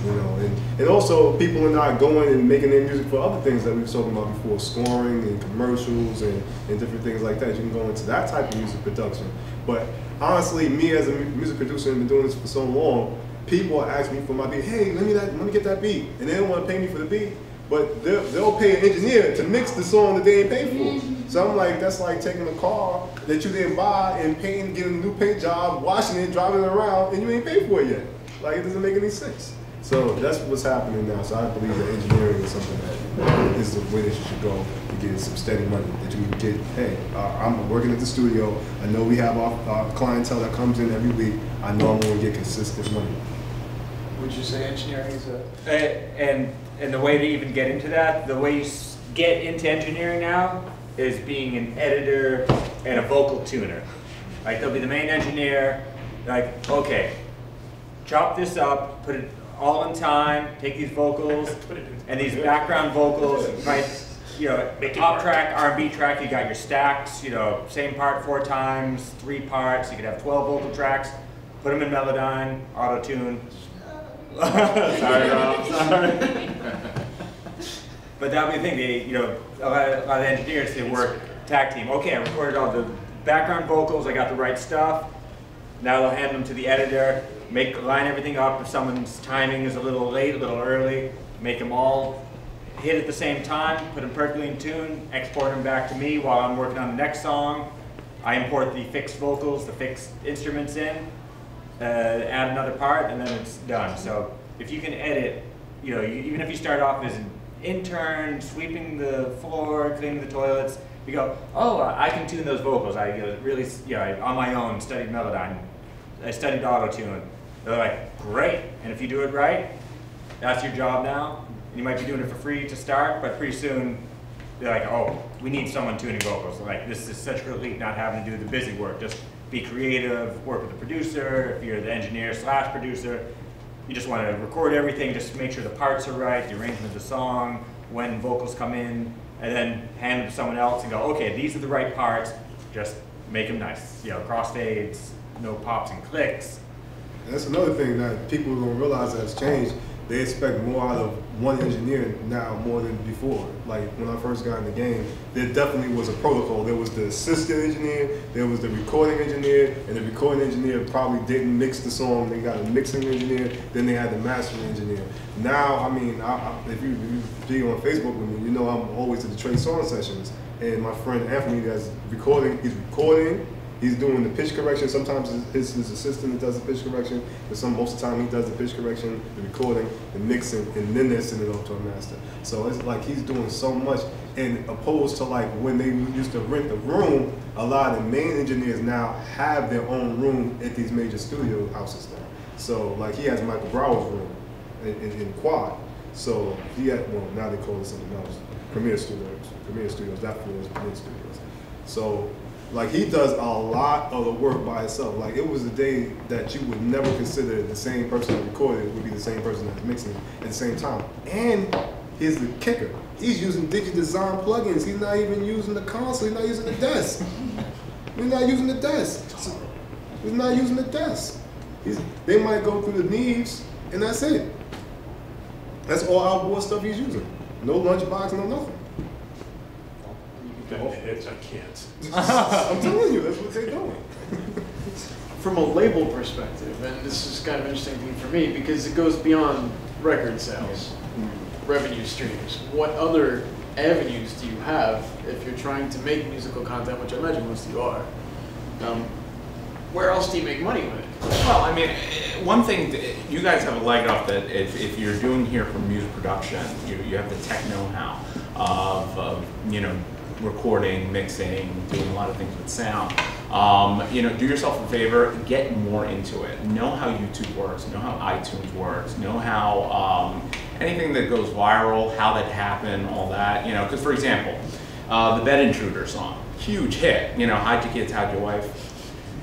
And also people are not going and making their music for other things that we were talking about before, scoring and commercials and different things like that. You can go into that type of music production. But honestly, me as a music producer and been doing this for so long, people ask me for my beat. Hey, let me get that beat, and they don't want to pay me for the beat, but they'll pay an engineer to mix the song that they ain't paid for. So I'm like, that's like taking a car that you didn't buy and getting a new paint job, washing it, driving it around, and you ain't paid for it yet. Like, it doesn't make any sense. So that's what's happening now. So I believe that engineering is something that is the way that you should go to get some steady money. That you can get, hey, I'm working at the studio. I know we have our clientele that comes in every week. I know I'm going to get consistent money. Would you say engineering is and the way to even get into that, the way you get into engineering now is being an editor and a vocal tuner. Like, they'll be the main engineer, like, okay, chop this up, put it all in time, take these vocals and these background vocals, right? Top track, R&B track, you got your stacks, same part 4 times, 3 parts, you could have 12 vocal tracks, put them in Melodyne, auto-tune. Sorry, Rob, sorry. But that would be the thing, a lot of engineers, they work tag team. Okay, I recorded all the background vocals, I got the right stuff, now they'll hand them to the editor, line everything up. If someone's timing is a little late, a little early, make them all hit at the same time, put them perfectly in tune, export them back to me while I'm working on the next song. I import the fixed vocals, the fixed instruments in, add another part, and then it's done. So if you can edit, even if you start off as an intern, sweeping the floor, cleaning the toilets, You go, oh, I can tune those vocals. I really, on my own studied Melodyne. I studied auto-tune. They're like, great. And if you do it right, that's your job now. You might be doing it for free to start, but pretty soon they're like, oh, we need someone tuning vocals. Like, this is such a relief not having to do the busy work. Just be creative, work with the producer. If you're the engineer / producer, you just want to record everything, just make sure the parts are right, the arrangement of the song, when vocals come in, and then hand them to someone else and go, okay, these are the right parts, just make them nice. Crossfades, no pops and clicks. And that's another thing that people don't realize has changed. They expect more out of one engineer now more than before. Like when I first got in the game, there definitely was a protocol. There was the assistant engineer, there was the recording engineer, and the recording engineer probably didn't mix the song. They got a mixing engineer, then they had the mastering engineer. Now, I mean, if you be on Facebook with me, you know I'm always at the Trey Song sessions. And my friend Anthony that's recording, he's doing the pitch correction. Sometimes his assistant does the pitch correction, but most of the time he does the pitch correction, the recording, the mixing, and then they're sending it off to a master. So it's like he's doing so much, and opposed to like when they used to rent the room, a lot of the main engineers now have their own room at these major studio houses now. So like he has Michael Brower's room in Quad. So he had, well, now they call it something else, Premier Studios, that was Premier Studios. So like he does a lot of the work by himself. Like it was a day that you would never consider the same person that recorded would be the same person that's mixing at the same time. And here's the kicker. He's using DigiDesign plugins. He's not even using the console. He's not using the desk. He's not using the desk. He's not using the desk. They might go through the needs and that's it. That's all outboard stuff he's using. No lunchbox, no nothing. I can't. I'm telling you, that's what they're doing. From a label perspective, and this is kind of an interesting thing for me because it goes beyond record sales, revenue streams. What other avenues do you have if you're trying to make musical content, which I imagine most of you are? Where else do you make money with it? Well, I mean, one thing, you guys have a leg up that if you're doing here for music production, you have the tech know-how of recording, mixing, doing a lot of things with sound. Do yourself a favor, get more into it. Know how YouTube works, know how iTunes works, know how anything that goes viral, how that happened, all that. Because for example, the Bed Intruder song, huge hit. Hide your kids, hide your wife.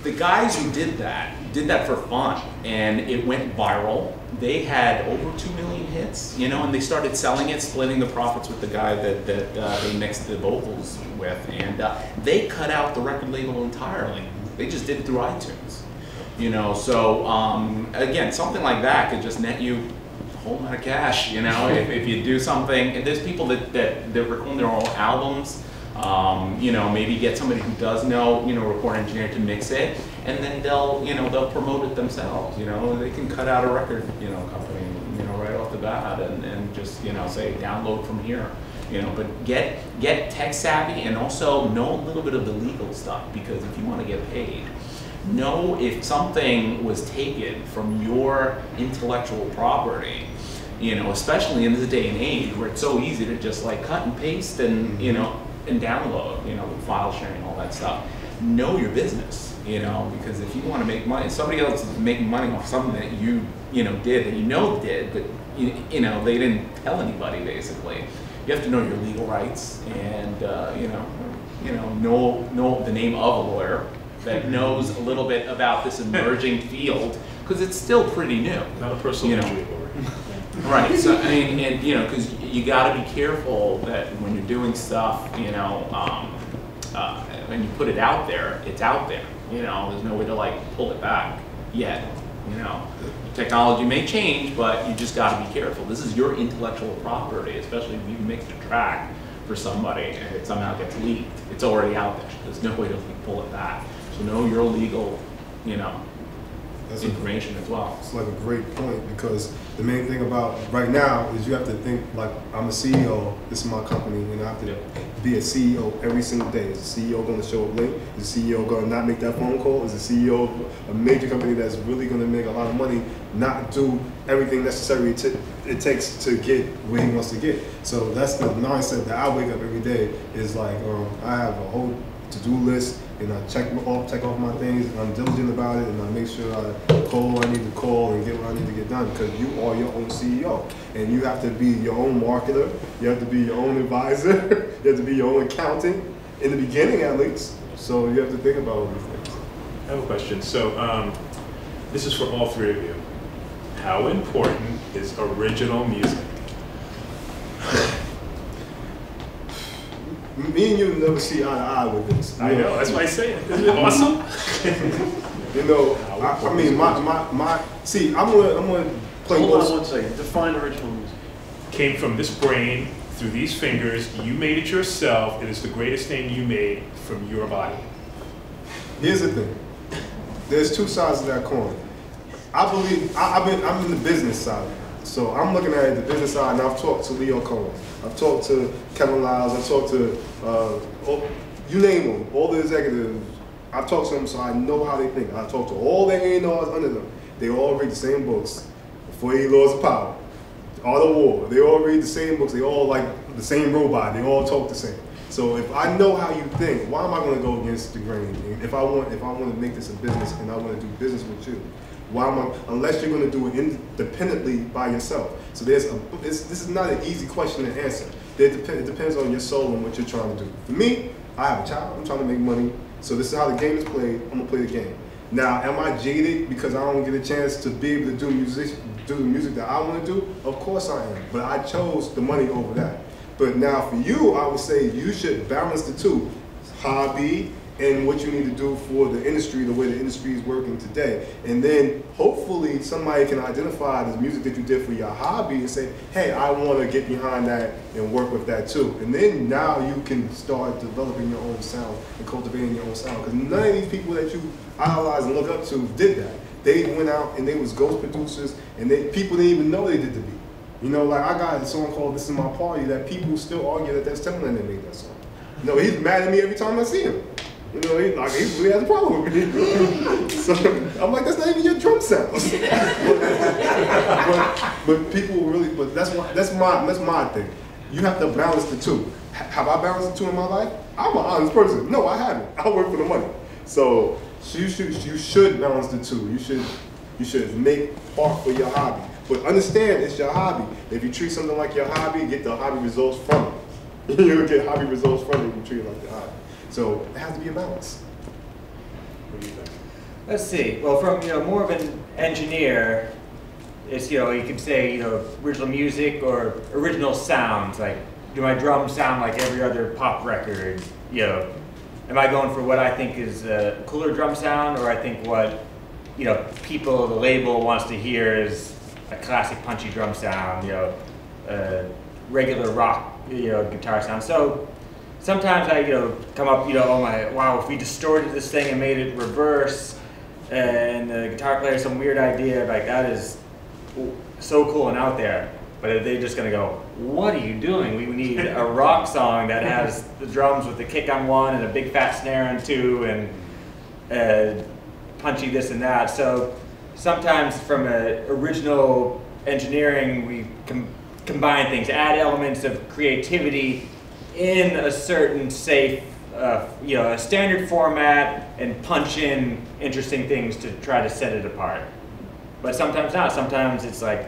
The guys who did that for fun, and it went viral. They had over 2 million hits, and they started selling it, splitting the profits with the guy that they mixed the vocals with, and they cut out the record label entirely. They just did it through iTunes, So again, something like that could just net you a whole lot of cash, if you do something. And there's people that record their own albums. Maybe get somebody who does know, record engineer to mix it, and then they'll promote it themselves. They can cut out a record, company, right off the bat, and just, say download from here. But get tech savvy and also know a little bit of the legal stuff, because if you want to get paid, know if something was taken from your intellectual property. Especially in this day and age where it's so easy to just like cut and paste and and download, file sharing, all that stuff. Know your business, because if you want to make money, somebody else is making money off something that you did, but they didn't tell anybody, basically. You have to know your legal rights and, know the name of a lawyer that knows a little bit about this emerging field, because it's still pretty new. Not a personal injury lawyer. Right. So I mean, and because you got to be careful that when you're doing stuff, when you put it out there, it's out there. There's no way to like pull it back yet. Technology may change, but you just got to be careful. This is your intellectual property, especially if you mixed a track for somebody and it somehow gets leaked. It's already out there. There's no way to pull it back. So know your legal, That's information as well. It's like a great point, because the main thing about right now is you have to think like, I'm a CEO, this is my company, and I have to be a CEO every single day. Is the CEO going to show up late? Is the CEO going to not make that phone call? Is the CEO of a major company that's really going to make a lot of money not do everything necessary it takes to get where he wants to get? So that's the mindset that I wake up every day, is like, I have a whole to-do list, and I check off my things, and I'm diligent about it, and I make sure I call what I need to call and get what I need to get done, because you are your own CEO, and you have to be your own marketer, you have to be your own advisor, you have to be your own accountant, in the beginning at least, so you have to think about all these things. I have a question. So this is for all three of you. How important is original music? Me and you never see eye to eye with this. I know, that's why I say it. Isn't it awesome? You know, I mean, see, I'm gonna play. Hold on one second. Define original music. Came from this brain, through these fingers, you made it yourself, it is the greatest thing you made from your body. Here's the thing. There's two sides of that coin. I believe, I'm in the business side. So I'm looking at it, the business side, and I've talked to Leo Cohen. I've talked to Kevin Lyles. I've talked to, you name them, all the executives. I've talked to them, so I know how they think. I've talked to all the A&Rs under them. They all read the same books. The 48 Laws of Power, Art of War. They all read the same books. They all like the same robot. They all talk the same. So if I know how you think, why am I going to go against the grain? If I want to make this a business and I want to do business with you, why am I, unless you're going to do it independently by yourself. So this is not an easy question to answer. It depends on your soul and what you're trying to do. For me, I have a child, I'm trying to make money, so this is how the game is played, I'm going to play the game. Now, am I jaded because I don't get a chance to be able to do the music that I want to do? Of course I am, but I chose the money over that. But now for you, I would say you should balance the two, hobby and what you need to do for the industry, the way the industry is working today. And then hopefully somebody can identify the music that you did for your hobby and say, hey, I want to get behind that and work with that too. And then now you can start developing your own sound and cultivating your own sound. Because none of these people that you idolize and look up to did that. They went out and they was ghost producers, and people didn't even know they did the beat. You know, like I got a song called This Is My Party that people still argue that that's Timbaland that made that song. You know, he's mad at me every time I see him. You know, he really has a problem with me. So I'm like, that's not even your drum sounds. but people really, but that's my thing. You have to balance the two. Have I balanced the two in my life? I'm an honest person. No, I haven't. I work for the money. So you should balance the two. You should make art for your hobby. But understand it's your hobby. If you treat something like your hobby, get the hobby results from it. You'll get hobby results from it if you treat it like your hobby. So it has to be a balance. What do you think? Let's see. Well, from more of an engineer, it's you could say original music or original sounds. Like, do my drums sound like every other pop record? Am I going for what I think is a cooler drum sound, or I think what people, the label wants to hear is a classic punchy drum sound, regular rock, guitar sound. So sometimes I, come up, oh my, wow, if we distorted this thing and made it reverse, and the guitar player has some weird idea, like that is so cool and out there. But they're just gonna go, what are you doing? We need a rock song that has the drums with the kick on one and a big fat snare on two and punchy this and that. So sometimes from an original engineering, we combine things, add elements of creativity in a certain safe, a standard format, and punch in interesting things to try to set it apart. But sometimes not. Sometimes it's like,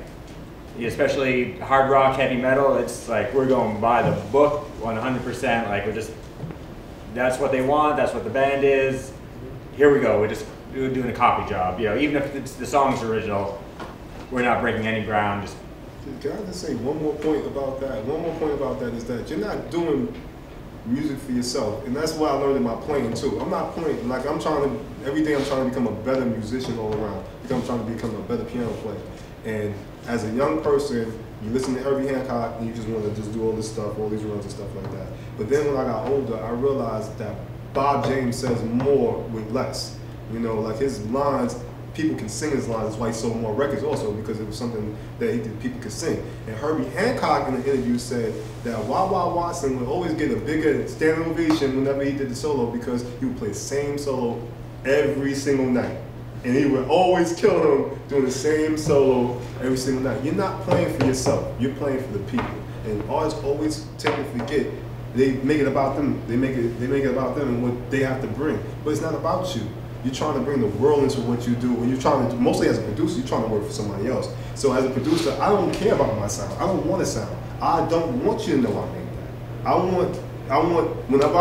especially hard rock, heavy metal, it's like we're going by the book 100%. Like that's what they want, that's what the band is. Here we go, we're doing a copy job. Even if the song's original, we're not breaking any ground. Can I just say one more point about that? One more point about that is that you're not doing music for yourself, and that's what I learned in my playing too. I'm not playing, like every day I'm trying to become a better musician all around. I'm trying to become a better piano player. And as a young person, you listen to Herbie Hancock and you just want to just do all this stuff, all these runs and stuff like that. But then when I got older, I realized that Bob James says more with less. Like his lines people can sing his lines. That's why he sold more records also, because it was something that people could sing. And Herbie Hancock in the interview said that Wah Watson would always get a bigger standing ovation whenever he did the solo, because he would play the same solo every single night. And he would always kill him doing the same solo every single night. You're not playing for yourself, you're playing for the people. And artists always tend to forget, they make it about them. They make it about them and what they have to bring. But it's not about you. You're trying to bring the world into what you do. When you're trying to, mostly as a producer, you're trying to work for somebody else. So as a producer, I don't care about my sound. I don't want a sound. I don't want you to know I made that. I want, whenever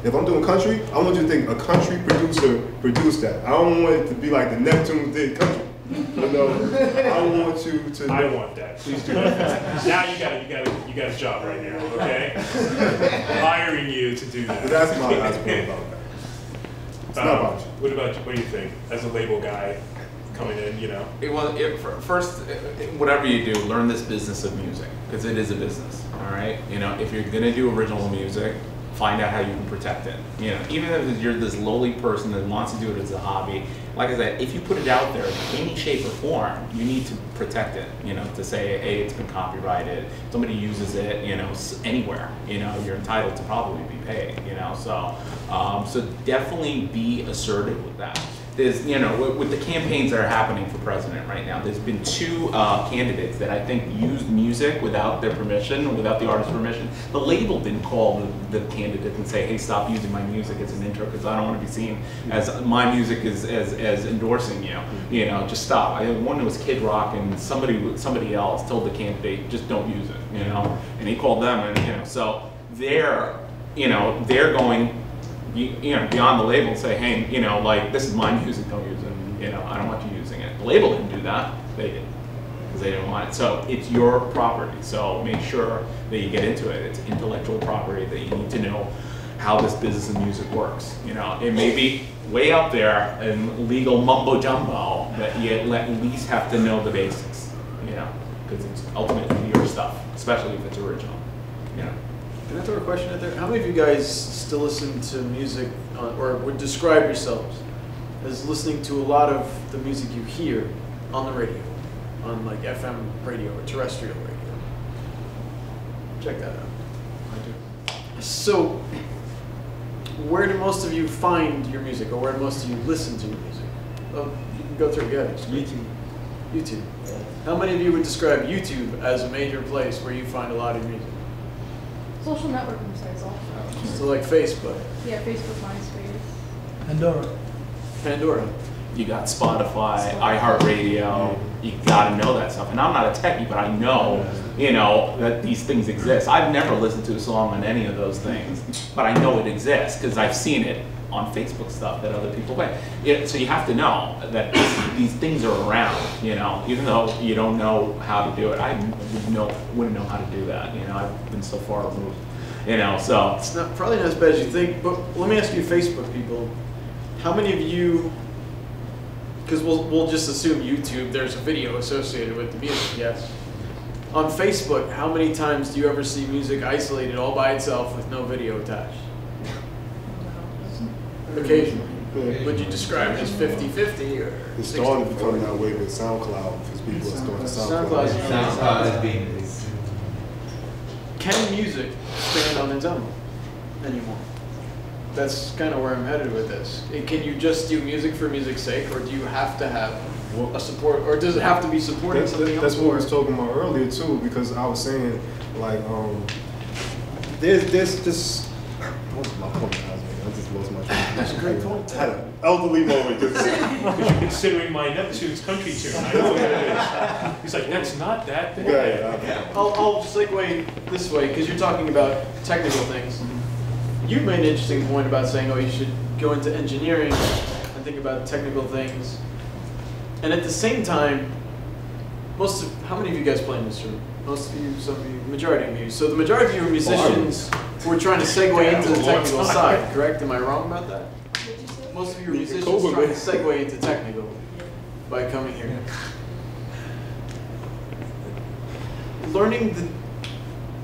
if I'm doing country, I want you to think a country producer produced that. I don't want it to be like the Neptunes did country. You know, I want you to. I want that. Please do that. Now you got a job right now, okay? Hiring you to do that. But that's my last point about that. It's not about you. What about you? What do you think, as a label guy coming in? You know. First, whatever you do, learn this business of music, because it is a business. All right. You know, if you're gonna do original music, find out how you can protect it. You know, even if you're this lowly person that wants to do it as a hobby, like I said, if you put it out there in any shape or form, you need to protect it. You know, to say, hey, it's been copyrighted. Somebody uses it, you know, anywhere. You know, you're entitled to probably be paid. You know, so definitely be assertive with that. There's, you know, with the campaigns that are happening for president right now, there's been two candidates that I think used music without their permission, without the artist's permission. The label didn't call the candidate and say, hey, stop using my music as an intro, because I don't want to be seen as my music as endorsing you. You know, just stop. One was Kid Rock, and somebody else told the candidate, just don't use it. You know, and he called them, and you know, so they're going, you know, beyond the label and say, hey, you know, like, this is my music, don't use it. You know, I don't want you using it. The label didn't do that. They did, because they didn't want it. So it's your property. So make sure that you get into it. It's intellectual property that you need to know how this business of music works. You know, it may be way up there in legal mumbo jumbo, but you at least have to know the basics. You know, because it's ultimately your stuff, especially if it's original. You know. Can I throw a question out there? How many of you guys still listen to music or would describe yourselves as listening to a lot of the music you hear on the radio, on like FM radio or terrestrial radio? Check that out. I do. So, where do most of you find your music, or where do most of you listen to your music? Oh, you can go through, yeah. YouTube. YouTube. How many of you would describe YouTube as a major place where you find a lot of your music? Social networking sites also. So like Facebook. Yeah, Facebook, MySpace. Pandora. You got Spotify, iHeartRadio. You got to know that stuff. And I'm not a techie, but I know, you know, that these things exist. I've never listened to a song on any of those things, but I know it exists because I've seen it on Facebook stuff that other people play. So you have to know that these things are around, you know, even though you don't know how to do it. I wouldn't know how to do that, you know. I've been so far removed, you know, so. It's probably not as bad as you think, but let me ask you Facebook people, how many of you, because we'll just assume YouTube, there's a video associated with the music, yes. On Facebook, how many times do you ever see music isolated all by itself with no video attached? Occasionally. Would you describe it as 50-50 or It's starting to become that way with SoundCloud, because people are starting SoundCloud is being. Can music stand on its own anymore? That's kind of where I'm headed with this. Can you just do music for music's sake, or do you have to have a support, or does it have to be supporting something else? That's what we was talking about earlier too, because I was saying, like, there's this. What's my point? I just lost my train. That's a great point. I had an elderly moment. Because you're considering my Neptune's country tune. I know what it is. He's like, that's not that thing. Yeah. I'll segue this way, because you're talking about technical things. You made an interesting point about saying, oh, you should go into engineering and think about technical things. And at the same time, how many of you guys play an instrument? Most of you, some of you, majority of you. So the majority of you are musicians who are trying to segue into the technical side, correct? Am I wrong about that? Most of you are musicians trying to segue into technical by coming here. Learning the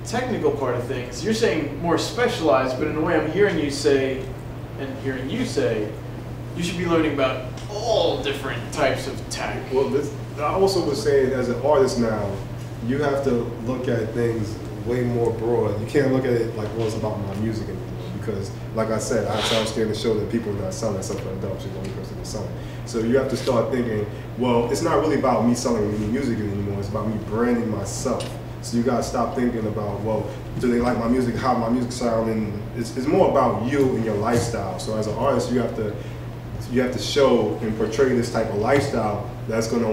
technical part of things, you're saying more specialized, but in a way I'm hearing you say, you should be learning about all different types of tech. Well, I also was saying, as an artist now, you have to look at things way more broad. You can't look at it like, well, it's about my music anymore. Because, like I said, I sound scared to show that people are not selling except for adults. You're the only person that's selling. So you have to start thinking, well, it's not really about me selling any music anymore. It's about me branding myself. So you gotta stop thinking about, well, do they like my music? How my music sound? And it's more about you and your lifestyle. So as an artist, you have to show and portray this type of lifestyle that's gonna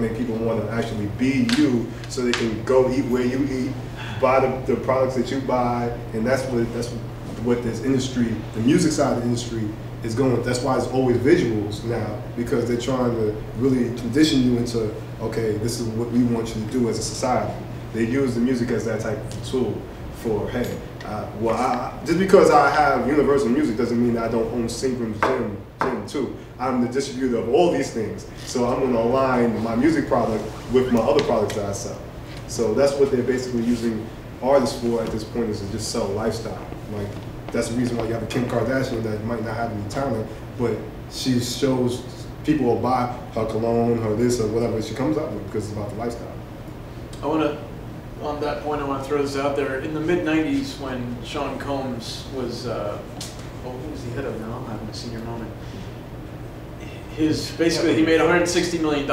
make people want to actually be you, so they can go eat where you eat, buy the products that you buy, and that's what this industry, the music side of the industry, is going. That's why it's always visuals now, because they're trying to really condition you into, okay, this is what we want you to do as a society. They use the music as that type of tool for, hey, just because I have Universal Music doesn't mean that I don't own Synchron's Gym too. I'm the distributor of all these things, so I'm going to align my music product with my other products that I sell. So that's what they're basically using artists for at this point, is to just sell lifestyle. Like, that's the reason why you have a Kim Kardashian that might not have any talent, but she shows people will buy her cologne, her this, or whatever she comes up with, because it's about the lifestyle. On that point, I want to throw this out there. In the mid-90s, when Sean Combs was, who was the head of now? I'm having a senior moment. Basically, he made $160 million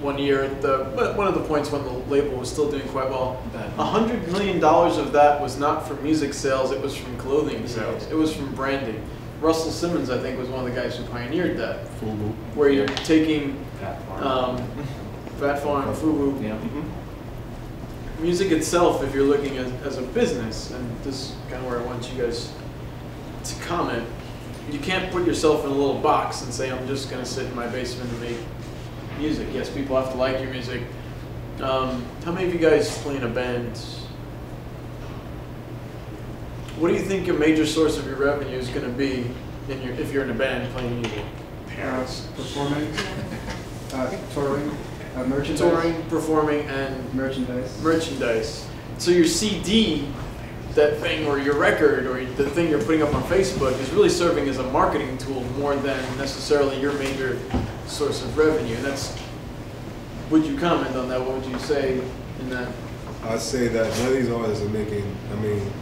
one year. One of the points when the label was still doing quite well. $100 million of that was not from music sales, it was from clothing sales. It was from branding. Russell Simmons, I think, was one of the guys who pioneered that. FUBU. Where you're taking Fat Farm, FUBU. Yeah. Music itself, if you're looking as a business, and this is kind of where I want you guys to comment, you can't put yourself in a little box and say, I'm just going to sit in my basement and make music. Yes, people have to like your music. How many of you guys play in a band? What do you think a major source of your revenue is going to be if you're in a band playing music? Parents. Performing, touring, merchandise. Touring, performing, and merchandise. So your CD, that thing, or your record, or the thing you're putting up on Facebook, is really serving as a marketing tool more than necessarily your major source of revenue. And would you comment on that? What would you say in that? I'd say that none of these artists are making,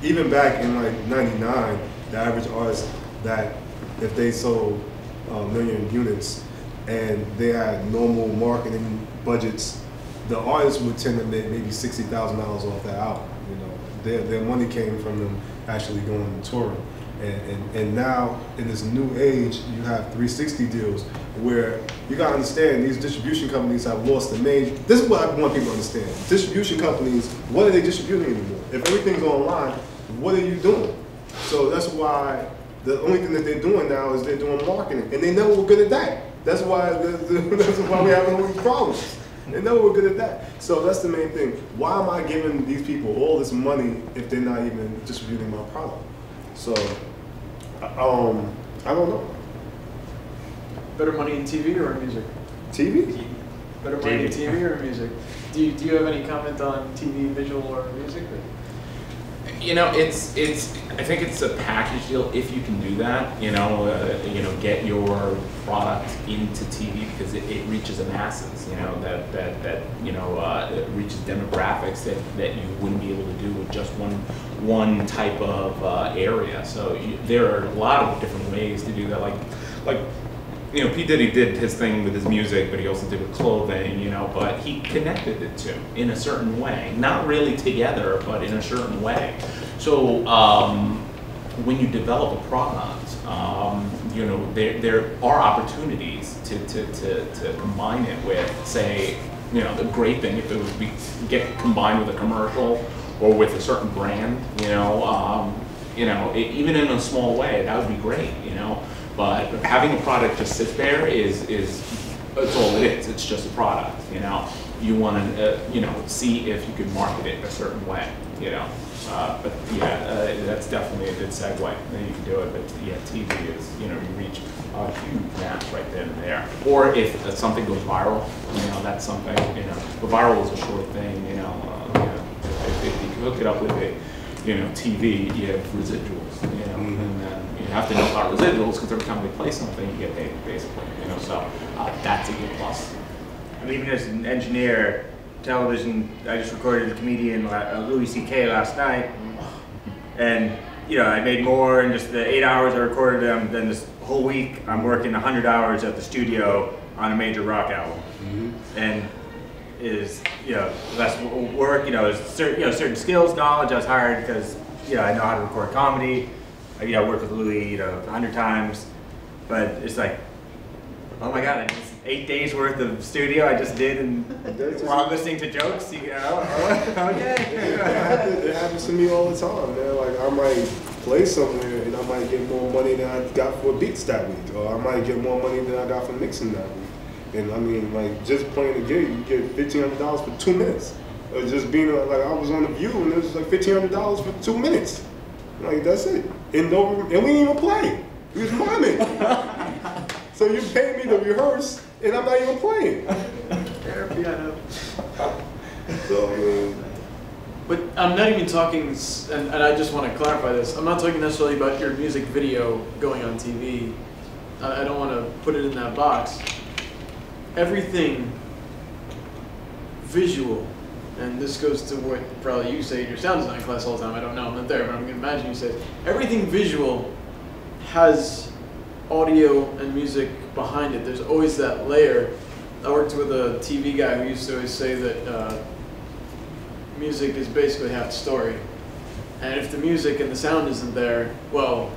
even back in like 99, the average artist, that if they sold a million units and they had normal marketing budgets, the artists would tend to make maybe $60,000 off that album. Their money came from them actually going and touring. And now, in this new age, you have 360 deals where you gotta understand these distribution companies have lost the main. This is what I want people to understand. Distribution companies, what are they distributing anymore? If everything's online, what are you doing? So that's why the only thing that they're doing now is they're doing marketing, and they never were good at that. That's why we're having all these problems. They know we're good at that. So that's the main thing. Why am I giving these people all this money if they're not even distributing my product? So, I don't know. Better money in TV or in music? TV? Better money in TV or in music? Do you have any comment on TV, visual, or music? I think it's a package deal if you can do that. Get your product into TV because it reaches the masses. It reaches demographics that you wouldn't be able to do with just one type of area. So there are a lot of different ways to do that. Like P. Diddy did his thing with his music, but he also did with clothing, but he connected the two in a certain way. Not really together, but in a certain way. So when you develop a product, there are opportunities to combine it with, say, the great thing if it would get combined with a commercial or with a certain brand, even in a small way, that would be great, But having a product just sit there is that's all it is. It's just a product, You want to, see if you can market it a certain way, But yeah, that's definitely a good segue. Then you can do it. But yeah, TV is, you reach a huge mass right then and there. Or if something goes viral, that's something, But viral is a short thing, If you hook it up with a, TV, you have residuals, and then, You have to know about residuals because every time we play something, you get paid, basically. So that's a good plus. And even as an engineer, television, I just recorded the comedian Louis C.K. last night, and I made more in just the 8 hours I recorded them than this whole week. I'm working 100 hours at the studio on a major rock album, and is less work. Certain skills, knowledge. I was hired because I know how to record comedy. I worked with Louis 100 times, but it's like, oh my God, it's 8 days worth of studio I just did, and while listening to jokes, okay. It happens to me all the time, man. Like I might play somewhere and I might get more money than I got for beats that week, or I might get more money than I got for mixing that week. And I mean, like just playing a gig, you get $1,500 for 2 minutes. Or just being like I was on The View and it was like $1,500 for 2 minutes. Like that's it. And we didn't even play. We was miming. So you pay me to rehearse, and I'm not even playing. Therapy, I know. So, But I'm not even talking, and I just want to clarify this, I'm not talking necessarily about your music video going on TV. I don't want to put it in that box. Everything visual, and this goes to what probably you say in your sound design class all the time, I don't know, I'm not there, but I'm going to imagine you say, everything visual has audio and music behind it. There's always that layer. I worked with a TV guy who used to always say that music is basically half the story. And if the music and the sound isn't there, well,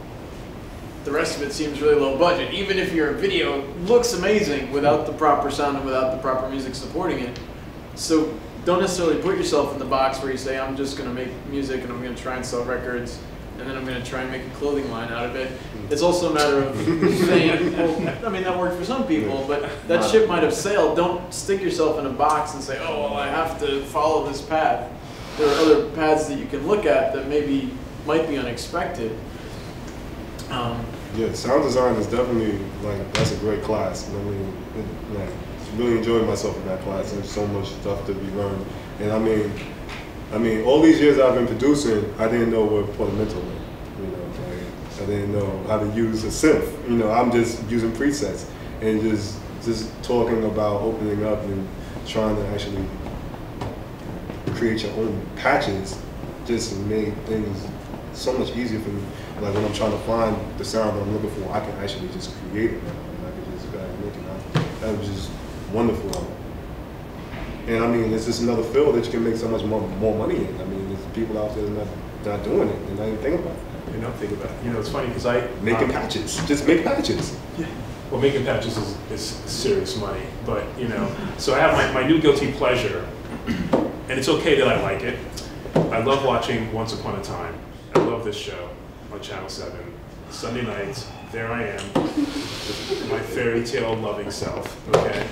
the rest of it seems really low budget. Even if your video looks amazing without the proper sound and without the proper music supporting it. So don't necessarily put yourself in the box where you say, I'm just going to make music and I'm going to try and sell records and then I'm going to try and make a clothing line out of it. It's also a matter of saying, well, I mean, that worked for some people, but that ship might have sailed. Don't stick yourself in a box and say, oh, well, I have to follow this path. There are other paths that you can look at that maybe might be unexpected. yeah, sound design is definitely, like, that's a great class. I mean, really enjoyed myself in that class. There's so much stuff to be learned. And I mean, all these years I've been producing, I didn't know what portamento meant. I didn't know how to use a synth. I'm just using presets and just talking about opening up and trying to actually create your own patches just made things so much easier for me. Like when I'm trying to find the sound that I'm looking for, I can actually just create it now. And I can just make it out. That was just wonderful. And I mean, it's just another field that you can make so much more money in. I mean, there's people out there not doing it, and I didn't think about it. Think about it. It's funny because making patches. Just make patches. Yeah. Well, making patches is serious money, but so I have my new guilty pleasure, and it's okay that I like it. I love watching Once Upon a Time. I love this show on Channel 7. Sunday nights, there I am, with my fairy tale loving self. Okay.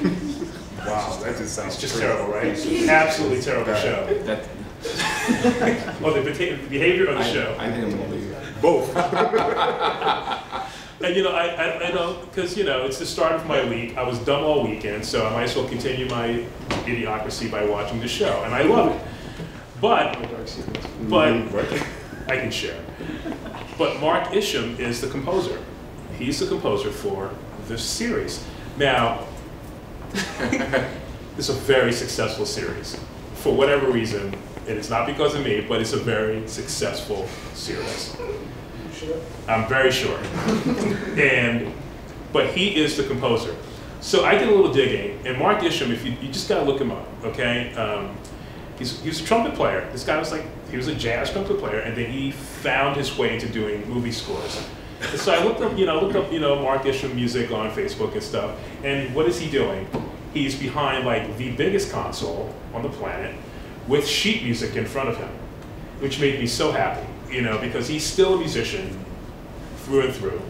Wow, that just sounds. It's just terrible, right? Absolutely terrible show. Oh, the behavior of the show. I think I'm gonna leave. Both. And I know, because it's the start of my week. I was dumb all weekend, so I might as well continue my idiocracy by watching the show, and I love it. But I can share. But Mark Isham is the composer. He's the composer for this series. Now, it's a very successful series. For whatever reason, and it's not because of me, but it's a very successful series. Sure. I'm very sure. But he is the composer. So I did a little digging, and Mark Isham, if you just gotta look him up, okay? He's a trumpet player. This guy he was a jazz trumpet player, and then he found his way into doing movie scores. And so I looked up Mark Isham music on Facebook and stuff, and what is he doing? He's behind like the biggest console on the planet with sheet music in front of him, which made me so happy, because he's still a musician through and through.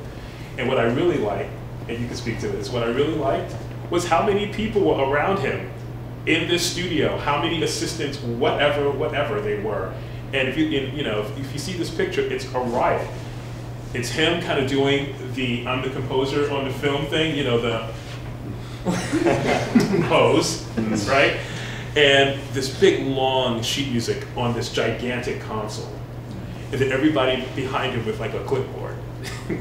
And what I really liked, and you can speak to this, what I really liked was how many people were around him in this studio, how many assistants, whatever they were. And if you see this picture, it's a riot. It's him kind of doing I'm the composer on the film thing, the pose, right? And this big long sheet music on this gigantic console. And then everybody behind him with like a clipboard.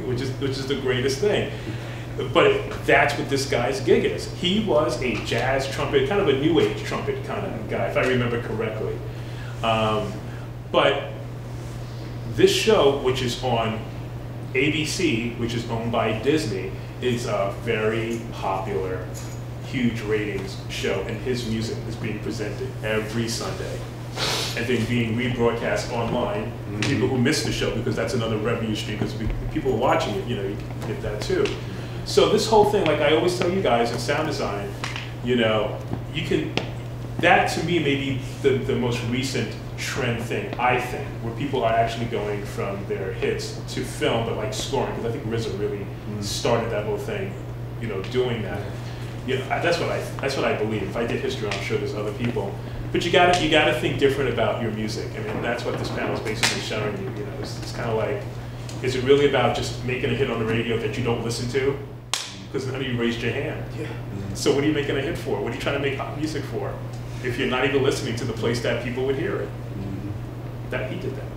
which is the greatest thing. But that's what this guy's gig is. He was a jazz trumpet, kind of a new age trumpet kind of guy, if I remember correctly. But this show, which is on ABC, which is owned by Disney, is a very popular, huge ratings show, and his music is being presented every Sunday and then being rebroadcast online. People who miss the show, because that's another revenue stream, because people are watching it, you know, you can get that too. So this whole thing, like I always tell you guys in sound design, you know, you can, that to me may be the most recent trend thing, I think, where people are actually going from their hits to film, but like scoring, because I think RZA really started that whole thing, you know, doing that. You know, that's what I believe. If I did history, I'm sure there's other people. But you gotta think different about your music. I mean, that's what this panel is basically showing you. You know, it's kind of like, is it really about just making a hit on the radio that you don't listen to? Because none of you raised your hand. Yeah. So what are you making a hit for? What are you trying to make hot music for? If you're not even listening to the place that people would hear it. That he did that.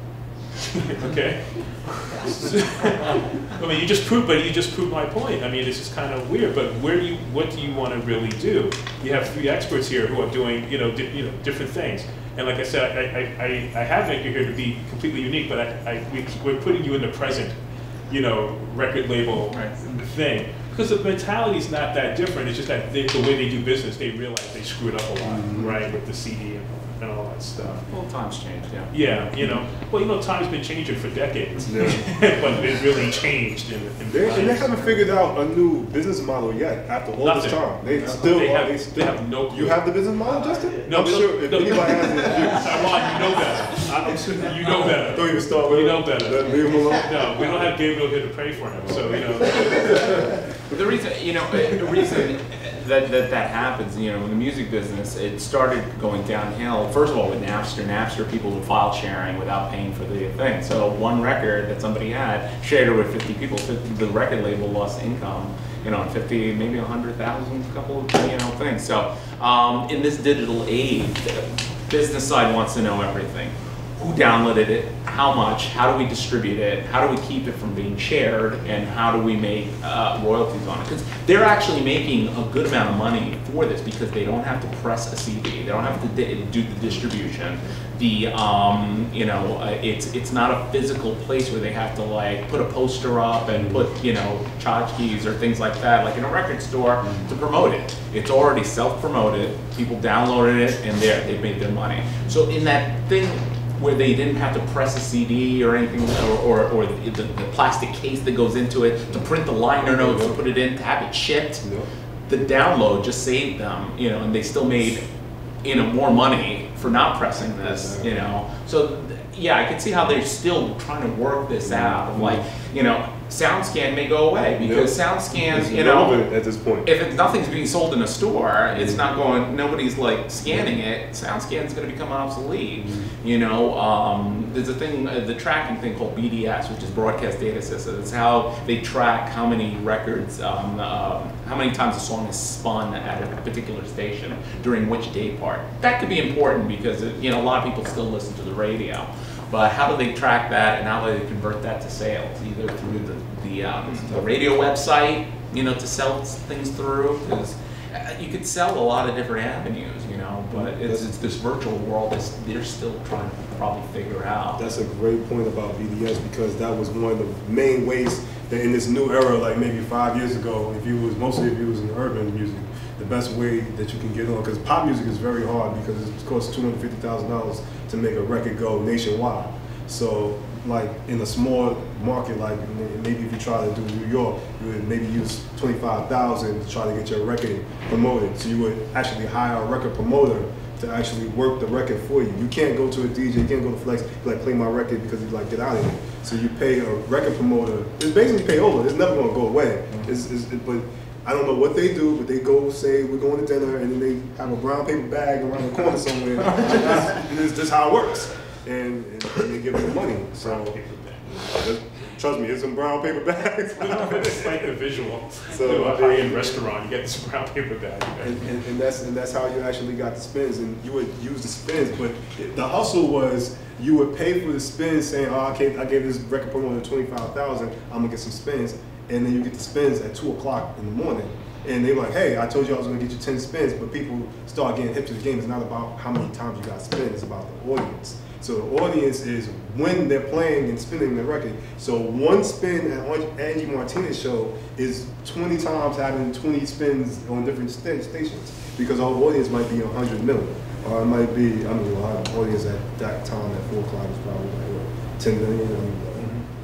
Okay? I mean, you just proved my point. I mean, this is kind of weird, but what do you want to really do? You have 3 experts here who are doing, different things. And like I said, I have Victor here to be completely unique, but we're putting you in the present, record label thing. Because the mentality is not that different. It's just that the way they do business, they realize they screwed up a lot, right, with the CD and all that stuff. Well, times changed, yeah. Yeah, time's been changing for decades, but it really changed. And they haven't figured out a new business model yet after all this time. They have no clue. You have the business model, Justin? No, I'm sure if anybody has it. You know better. I'm sure you know better. Don't even start with You know better. Leave him alone. No, we don't have Gabriel here to pray for him, so The reason that happens, in the music business, it started going downhill. First of all, with Napster, people would file sharing without paying for the thing. So one record that somebody had, shared it with 50 people, the record label lost income, 50, maybe 100,000, a couple of, things. So in this digital age, the business side wants to know everything. Who downloaded it, how much, how do we distribute it, how do we keep it from being shared, and how do we make royalties on it? Because they're actually making a good amount of money for this because they don't have to press a CD, they don't have to do the distribution. It's not a physical place where they have to like put a poster up and put tchotchkes or things like that, like in a record store, to promote it. It's already self-promoted, people downloaded it, and they've made their money. So in that thing where they didn't have to press a CD or anything, or the plastic case that goes into it, to print the liner notes, to put it in, to have it shipped, the download just saved them, and they still made, more money for not pressing this, So yeah, I can see how they're still trying to work this out. Of like, SoundScan may go away because SoundScan, at this point, if nothing's being sold in a store, it's not going. Nobody's like scanning it. SoundScan's going to become obsolete. There's a thing, the tracking thing called BDS, which is Broadcast Data System. It's how they track how many records, how many times a song is spun at a particular station during which day part. That could be important because a lot of people still listen to the radio. But how do they track that, and how do they convert that to sales? Either through the radio website, to sell things through, because you could sell a lot of different avenues, but it's this virtual world that they're still trying to probably figure out. That's a great point about BDS, because that was one of the main ways that in this new era, like maybe 5 years ago, mostly if you was in urban music, the best way that you can get on, because pop music is very hard because it costs $250,000 to make a record go nationwide. So like in a small market, like maybe if you try to do New York, you would maybe use $25,000 to try to get your record promoted. So you would actually hire a record promoter to actually work the record for you. You can't go to a DJ, you can't go to Flex, play my record because he's like, get out of here. So you pay a record promoter, it's basically pay over, it's never gonna go away. But I don't know what they do, but they go say, we're going to dinner, and then they have a brown paper bag around the corner somewhere, and it's just how it works. and they give them money. So trust me, it's some brown paper bags. It's like the visual. So a high-end restaurant, you get this brown paper bag. and that's how you actually got the spins, and you would use the spins. But the hustle was you would pay for the spins, saying, "Oh, I gave this record promoter 25,000. I'm gonna get some spins," and then you get the spins at 2 o'clock in the morning. And they were like, "Hey, I told you I was gonna get you 10 spins," but people start getting hip to the game. It's not about how many times you got spins; it's about the audience. So the audience is when they're playing and spinning the record. So one spin at Angie Martinez show is 20 times having 20 spins on different stations, because our audience might be 100 million, or it might be, our audience at that time at 4 o'clock is probably like what, 10 million,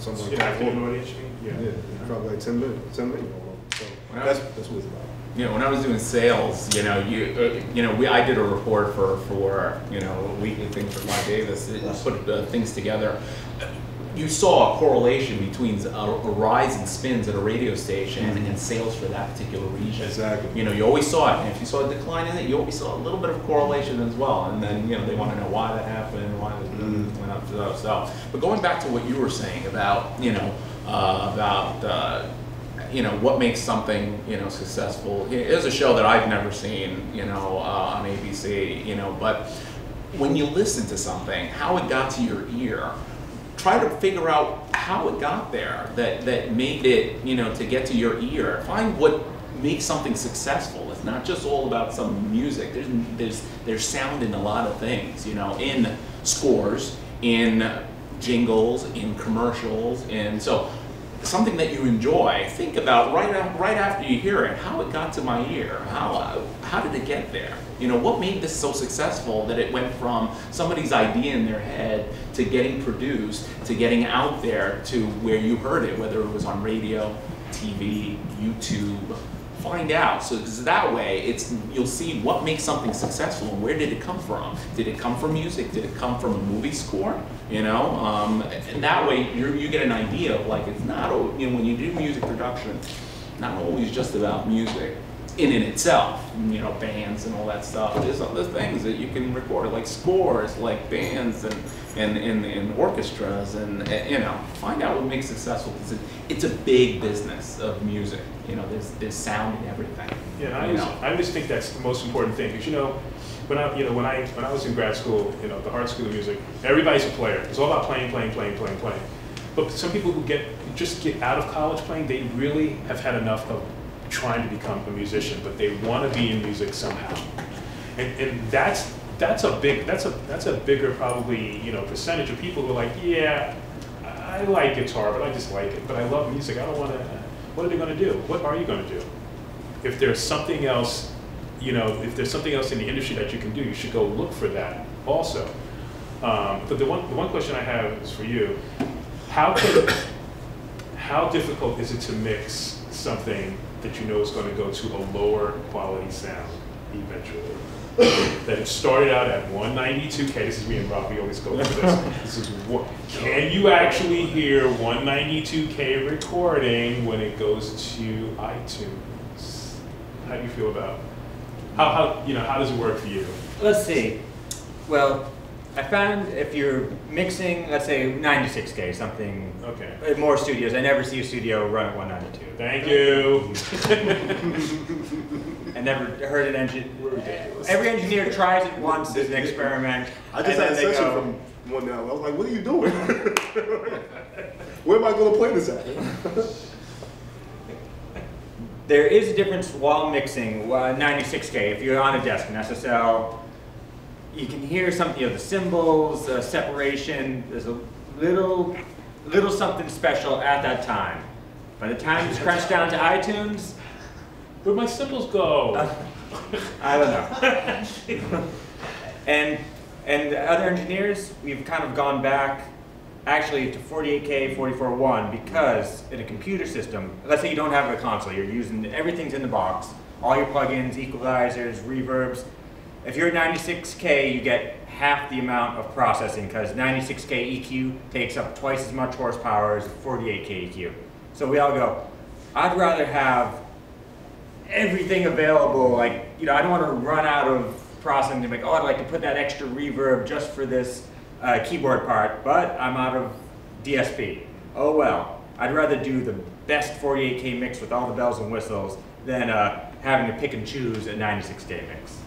something like that. Audience, yeah, probably like 10 million. So that's what it's about. You know, when I was doing sales, I did a report for a weekly thing for Clive Davis. It put things together. You saw a correlation between a rise in spins at a radio station and sales for that particular region. Exactly. You know, you always saw it, and if you saw a decline in it, you always saw a little bit of correlation as well. And then they want to know why that happened, why it went up to so. But going back to what you were saying about what makes something, successful. There's a show that I've never seen, on ABC, but when you listen to something, how it got to your ear, try to figure out how it got there, that made it, to get to your ear. Find what makes something successful. It's not just all about some music. There's sound in a lot of things, in scores, in jingles, in commercials, and so something that you enjoy, think about right after you hear it, how it got to my ear, how did it get there? What made this so successful that it went from somebody's idea in their head to getting produced, to getting out there, to where you heard it, whether it was on radio, TV, YouTube. Find out, so that way you'll see what makes something successful and where did it come from. Did it come from music? Did it come from a movie score? And that way you get an idea of, like, it's not, when you do music production, not always just about music in itself, bands and all that stuff. There's other things that you can record, like scores, like bands and orchestras, and find out what makes successful, because it's a big business of music. There's sound in everything. Yeah, I always think that's the most important thing, because when I was in grad school, the Hart School of Music, everybody's a player. It's all about playing. But some people who just get out of college playing, they really have had enough of trying to become a musician, but they want to be in music somehow, and that's a bigger probably percentage of people who are like, yeah, I like guitar, but I just like it, but I love music. I don't want to. What are they going to do? What are you going to do? If there's something else, if there's something else in the industry that you can do, you should go look for that also. But the one question I have is for you: how difficult is it to mix something that is going to go to a lower quality sound eventually? That it started out at 192K. This is me and Rob. We always go through this. This is what. Can you actually hear 192K recording when it goes to iTunes? How do you feel about how does it work for you? Let's see. Well, I found if you're mixing, let's say 96K, something. Okay. More studios. I never see a studio run at 192. Thank you. I never heard an engineer. Every engineer tries it once as an experiment. I just had a session from one now. I was like, "What are you doing? Where am I going to play this at?" There is a difference while mixing 96K. If you're on a desk in SSL, you can hear something, the cymbals, separation. There's a little something special at that time. By the time it's crunched down to iTunes, where'd my cymbals go? I don't know. and other engineers, we've kind of gone back actually to 48K, 44.1, because in a computer system, let's say you don't have a console, you're using, everything's in the box, all your plugins, equalizers, reverbs. If you're at 96K, you get half the amount of processing, because 96K EQ takes up twice as much horsepower as 48K EQ. So we all go, I'd rather have everything available, like, I don't want to run out of processing to make, I'd like to put that extra reverb just for this keyboard part, but I'm out of DSP. Oh well, I'd rather do the best 48K mix with all the bells and whistles than having to pick and choose a 96K mix.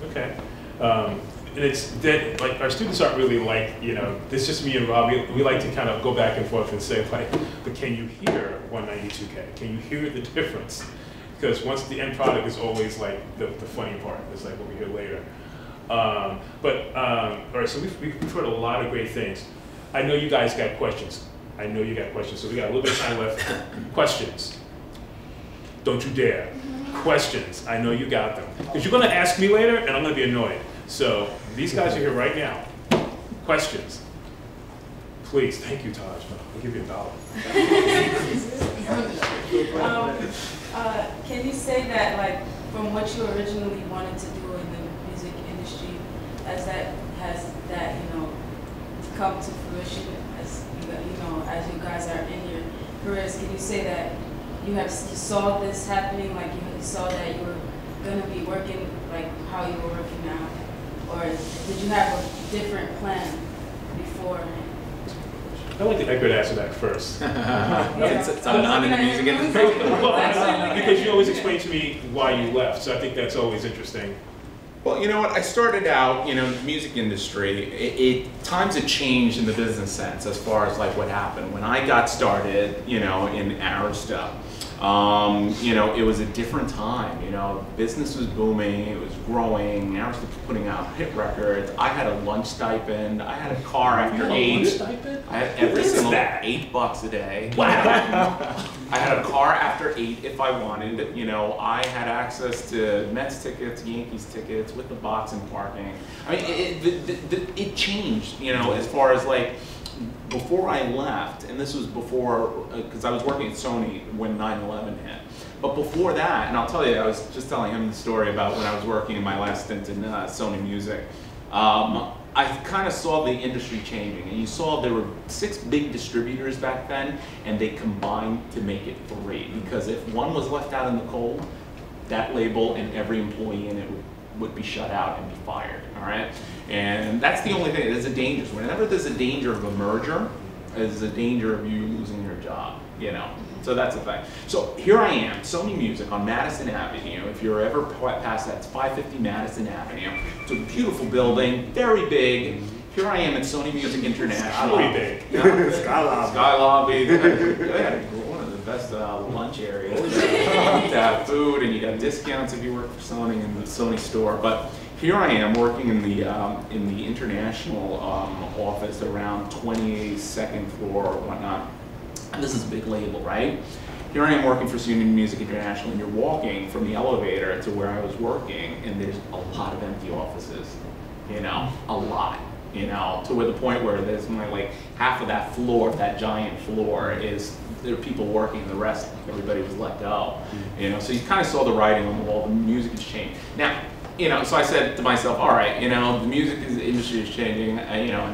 Okay. And it's that, like, our students aren't really like, you know, this is just me and Rob, we like to kind of go back and forth and say, like, but can you hear 192K? Can you hear the difference? Because once the end product is always like the funny part, it's like what we hear later. All right, so we've heard a lot of great things. I know you guys got questions. I know you got questions, so we got a little bit of time left. Questions. Don't you dare. Questions. I know you got them. Because you're going to ask me later, and I'm going to be annoyed. So these guys are here right now. Questions. Please. Thank you, Taj. I'll give you $1. Can you say that, like, from what you originally wanted to do in the music industry, has that you know, come to fruition as you know, as you guys are in your careers? Can you say that you saw this happening, like you saw that you were going to be working like how you were working now, or did you have a different plan before? I could answer that first. I'm not in the music industry. Because you always explain to me why you left, so I think that's always interesting. Well, you know what? I started out, you know, in the music industry. Times had changed in the business sense as far as like what happened when I got started. You know, in Arista. You know, it was a different time. You know, business was booming, it was growing. Arista was putting out hit records. I had a lunch stipend. I had a car after 8. I had every single $8 a day. Wow. I had a car after 8 if I wanted. You know, I had access to Mets tickets, Yankees tickets with the box and parking. I mean, it changed. You know, as far as like. Before I left, and this was before, because I was working at Sony when 9/11 hit. But before that, and I'll tell you, I was just telling him the story about when I was working in my last stint in Sony Music. I kind of saw the industry changing, and you saw there were 6 big distributors back then, and they combined to make it 3. Because if one was left out in the cold, that label and every employee in it would be shut out and be fired. All right. And that's the only thing. There's a danger. Whenever there's a danger of a merger, there's a danger of you losing your job, you know. So that's the thing. So here I am, Sony Music on Madison Avenue. If you're ever past that, it's 550 Madison Avenue. It's a beautiful building, very big. Here I am at Sony Music International. Very big. Yeah. Sky Lobby. They had one of the best lunch areas. To have food, and you got discounts if you work for Sony in the Sony store. But here I am working in the international office around 22nd floor or whatnot. And this is a big label, right? Here I am working for Sony Music International, and you're walking from the elevator to where I was working, and there's a lot of empty offices, you know, a lot, you know, to the point where there's like half of that floor, that giant floor, there are people working, and the rest, everybody was let go, you know. So you kind of saw the writing on the wall. The music has changed. Now, you know, so I said to myself, all right, you know, the music industry is changing, you know,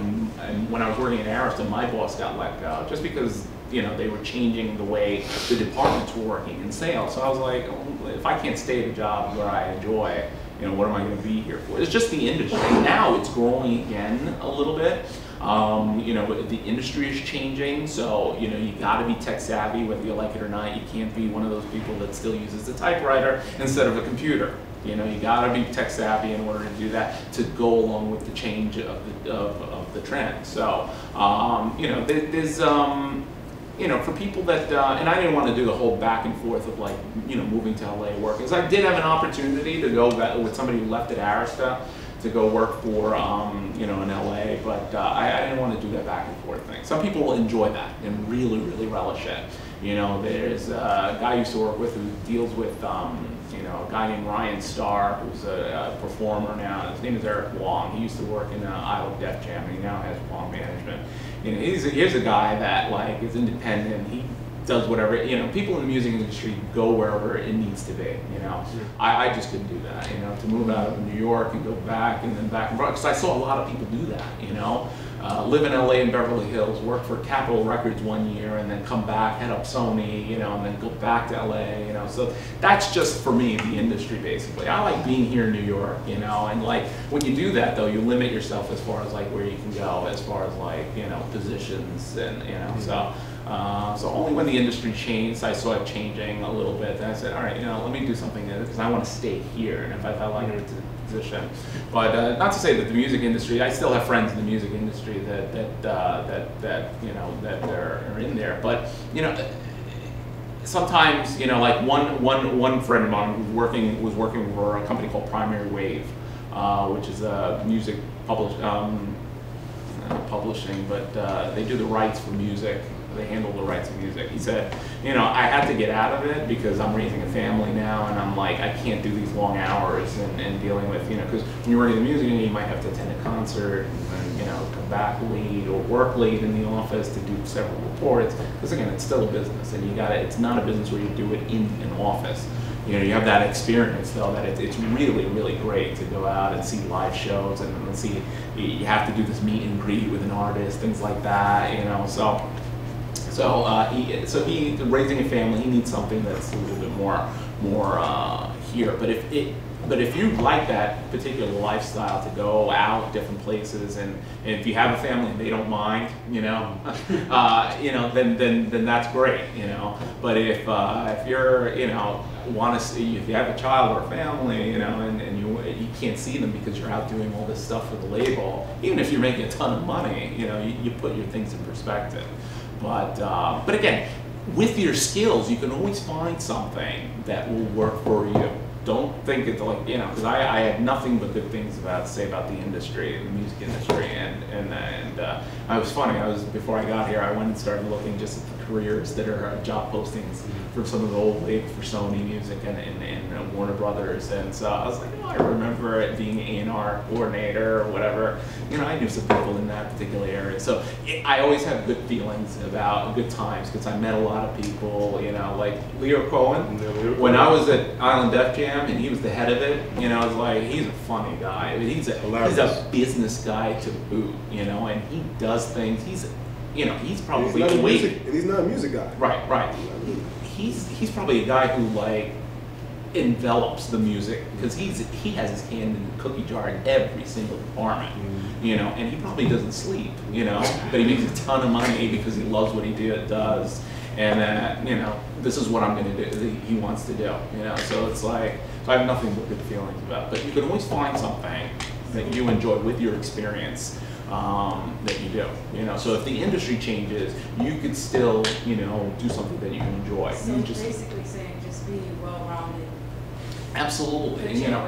and when I was working at Arista, my boss got let go just because, you know, they were changing the way the departments were working in sales. So I was like, oh, if I can't stay at a job where I enjoy, you know, what am I going to be here for? It's just the industry. Now it's growing again a little bit. You know, the industry is changing, so, you know, you got to be tech savvy, whether you like it or not. You can't be one of those people that still uses a typewriter instead of a computer. You know, you got to be tech savvy in order to do that, to go along with the change of the trend. So, you know, there's, you know, for people that, and I didn't want to do the whole back and forth of like, you know, moving to LA work, because I did have an opportunity to go with somebody who left at Arista to go work for, you know, in LA, but I didn't want to do that back and forth thing. Some people will enjoy that and really, really relish it. You know, there's a guy I used to work with who deals with, you know, a guy named Ryan Starr, who's a performer now. His name is Eric Wong. He used to work in Isle of Def Jam, and he now has Wong Management. You know, here's a guy that like is independent. He does whatever, you know, people in the music industry go wherever it needs to be, you know. I just couldn't do that, you know, to move out of New York and go back and then back and forth, because I saw a lot of people do that, you know. Live in LA in Beverly Hills, work for Capitol Records 1 year, and then come back, head up Sony, you know, and then go back to LA, you know. So that's just, for me, the industry, basically. I like being here in New York, you know, and like, when you do that, though, you limit yourself as far as like where you can go. as far as like, you know, positions and, you know, so only when the industry changed, I saw it changing a little bit. Then I said, all right, you know, let me do something because I want to stay here. And if I felt like it was a position, but not to say that the music industry, I still have friends in the music industry that you know, that are in there. But you know, sometimes, you know, like one friend of mine was working for a company called Primary Wave, which is a music publishing, but they do the rights for music. They handle the rights of music. He said, you know, I had to get out of it because I'm raising a family now, and I'm like, I can't do these long hours and dealing with, you know, because when you're working in the music, you might have to attend a concert and, you know, come back late or work late in the office to do several reports. Because again, it's still a business, and you got to, it's not a business where you do it in an office. You know, you have that experience though, that it's really, really great to go out and see live shows and see, you have to do this meet and greet with an artist, things like that, you know, so he raising a family, he needs something that's a little bit more here. But if you like that particular lifestyle to go out different places, and if you have a family and they don't mind, you know, then that's great, you know. But if you're, you know, want to see, if you have a child or a family, you know, and you can't see them because you're out doing all this stuff for the label, even if you're making a ton of money, you know, you put your things in perspective. But again, with your skills, you can always find something that will work for you. Don't think it's like, you know, because I had nothing but good things to say about the industry, the music industry, and I was funny. Before I got here, I went and started looking just at the careers that are job postings for some of the old labels for Sony Music and Warner Brothers, and so I was like, oh, I remember it being A&R coordinator or whatever. You know, I knew some people in that particular area, so I always have good feelings about good times because I met a lot of people. You know, like Leo Cohen. When I was at Island Def Jam, and he was the head of it, you know, it's like, he's a funny guy. I mean, he's a business guy to boot, you know, and he does things. He's probably and he's not a music guy. Right. He's probably a guy who like envelops the music because he has his hand in the cookie jar in every single department, you know, and he probably doesn't sleep, you know, but he makes a ton of money because he loves what he does. And you know, this is what I'm going to do. He wants to do, you know. So it's like, so I have nothing but good feelings about it. But you can always find something that you enjoy with your experience that you do, you know. So if the industry changes, you could still, you know, do something that you enjoy. So you just basically saying just be well-rounded. Absolutely, you know.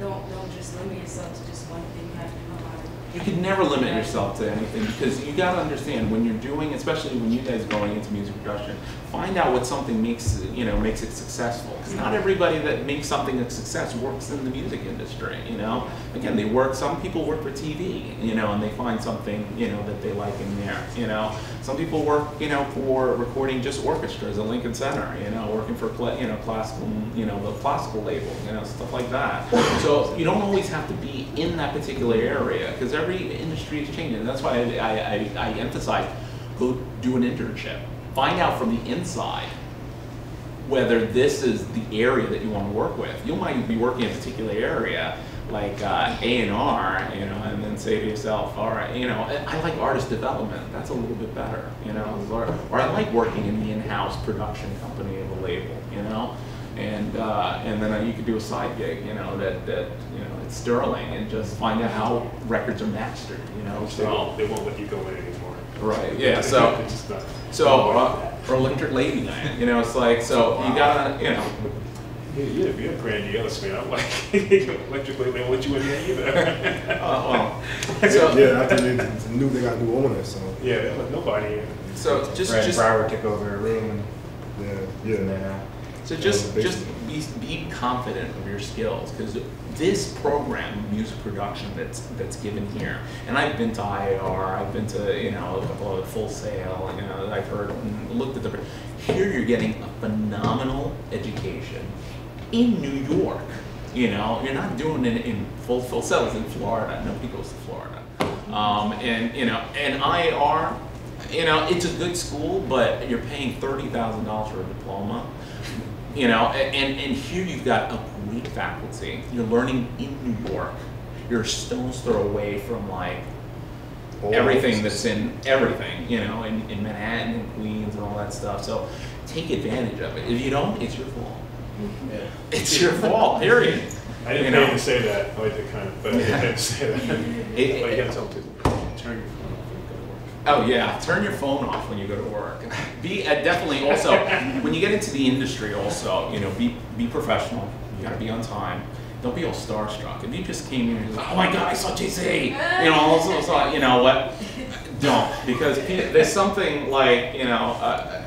Don't just limit yourself to just one thing. You have to know how to. You can never limit yourself to anything because you got to understand when you're doing, especially when you guys are going into music production, find out what something makes it successful. Because not everybody that makes something a success works in the music industry. You know, again, some people work for TV, you know, and they find something, you know, that they like in there. You know, some people work, you know, for recording just orchestras at Lincoln Center. You know, working for classical, you know, the classical label, you know, stuff like that. So you don't always have to be in that particular area because every industry is changing. That's why I emphasize, go do an internship. Find out from the inside whether this is the area that you want to work with. You might be working in a particular area like A&R, you know, and then say to yourself, all right, you know, I like artist development. That's a little bit better, you know, or I like working in the in-house production company of a label, you know. And then you could do a side gig, you know, that you know, it's Sterling, and just find out how records are mastered, you know. So they won't let you go in anymore. Right. Yeah. Or Electric Ladyland, you know, it's like, so you gotta, you know. Yeah, you're grandiose, man. I'm like, Electric Ladyland won't let you in there either. After they knew they got new owners, so yeah, they let nobody in. So just Brower took over a room. So just be confident of your skills, because this program, music production, that's given here, and I've been to IAR, I've been to, you know, a couple of Full Sail, you know, I've heard and looked at here you're getting a phenomenal education in New York. You know, you're not doing it in Full Sail is in Florida. Nobody goes to Florida. And you know, and IAR, you know, it's a good school, but you're paying $30,000 for a diploma. You know, and here you've got a great faculty. You're learning in New York. You're a stone's throw away from like everything that's in everything, you know, in Manhattan and Queens and all that stuff. So take advantage of it. If you don't, it's your fault. Yeah. It's your fault, period. I didn't mean to say that. I like to kind of, but I didn't say that. But you gotta tell people, turn your phone off when you go to work. Oh yeah, turn your phone off when you go to work. Be definitely also when you get into the industry. Also, you know, be professional. You got to be on time. Don't be all starstruck. If you just came in and was like, oh my God, I saw JC. You know, also, you know what? Don't, because there's something like, you know,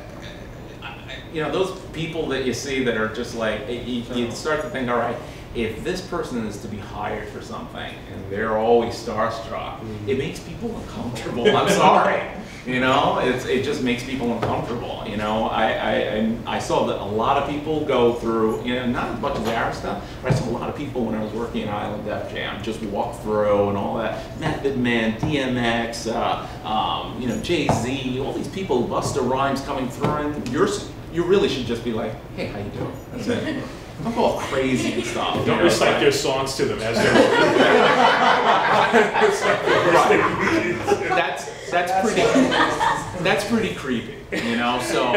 those people that you see that are just like, you start to think, all right, if this person is to be hired for something and they're always starstruck, it makes people uncomfortable. I'm sorry. You know, it just makes people uncomfortable. You know, I saw that a lot of people go through, you know, not as much as Arista, but I saw a lot of people when I was working in Island Def Jam just walk through and all that. Method Man, DMX, you know, Jay-Z, all these people, Busta Rhymes coming through, and you really should just be like, hey, how you doing? That's it. Don't go all crazy and stuff. Don't recite your songs to them as they're that's pretty creepy, you know. So,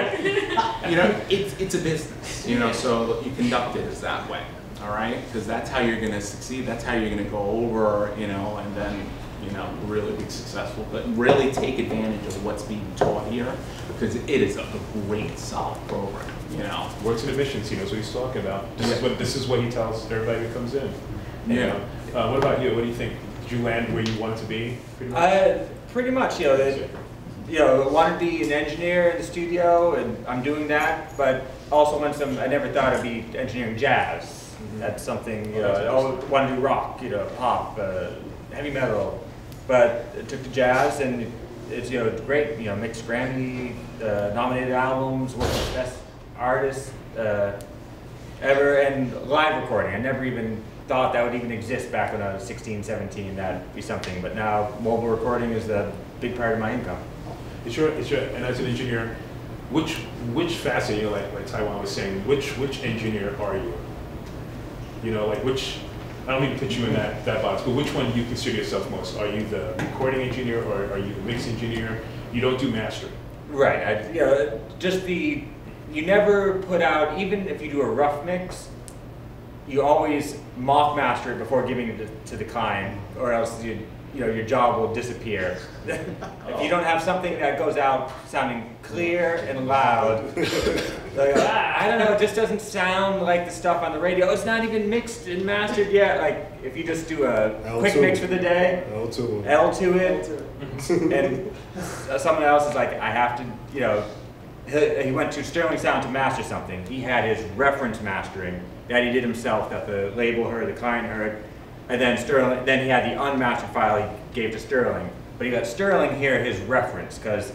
you know, it's a business, you know. So you conduct it as that way, all right? Because that's how you're going to succeed. That's how you're going to go over, you know, and then, you know, really be successful. But really take advantage of what's being taught here, because it is a great, solid program. You know, works in admissions. He knows what he's talking about. This is what he tells everybody who comes in. Yeah. What about you? What do you think? Did you land where you wanted to be? Pretty much. You know, wanted to be an engineer in the studio, and I'm doing that. But also I never thought I'd be engineering jazz. That's something. You know, I wanted to do rock. You know, pop, heavy metal. But I took the jazz, and it's, you know, great. You know, mixed Grammy nominated albums, worked with best artists ever, and live recording. I never even thought that would even exist back when I was 16, 17, that'd be something. But now mobile recording is a big part of my income. And as an engineer, which facet, you know, like Taiwan was saying, which engineer are you? You know, like I don't mean to put you in that box, but which one do you consider yourself most? Are you the recording engineer, or are you the mix engineer? You don't do mastering. Right, you know, you never put out, even if you do a rough mix, you always mock master it before giving it to the client, or else you know, your job will disappear. If you don't have something that goes out sounding clear and loud, like, I don't know, it just doesn't sound like the stuff on the radio. It's not even mixed and mastered yet. Like, if you just do a quick mix for the day, L2 it, and someone else is like, I have to, you know, he went to Sterling Sound to master something. He had his reference mastering that he did himself, that the label heard, the client heard, and then he had the unmastered file he gave to Sterling. But he let Sterling hear his reference, because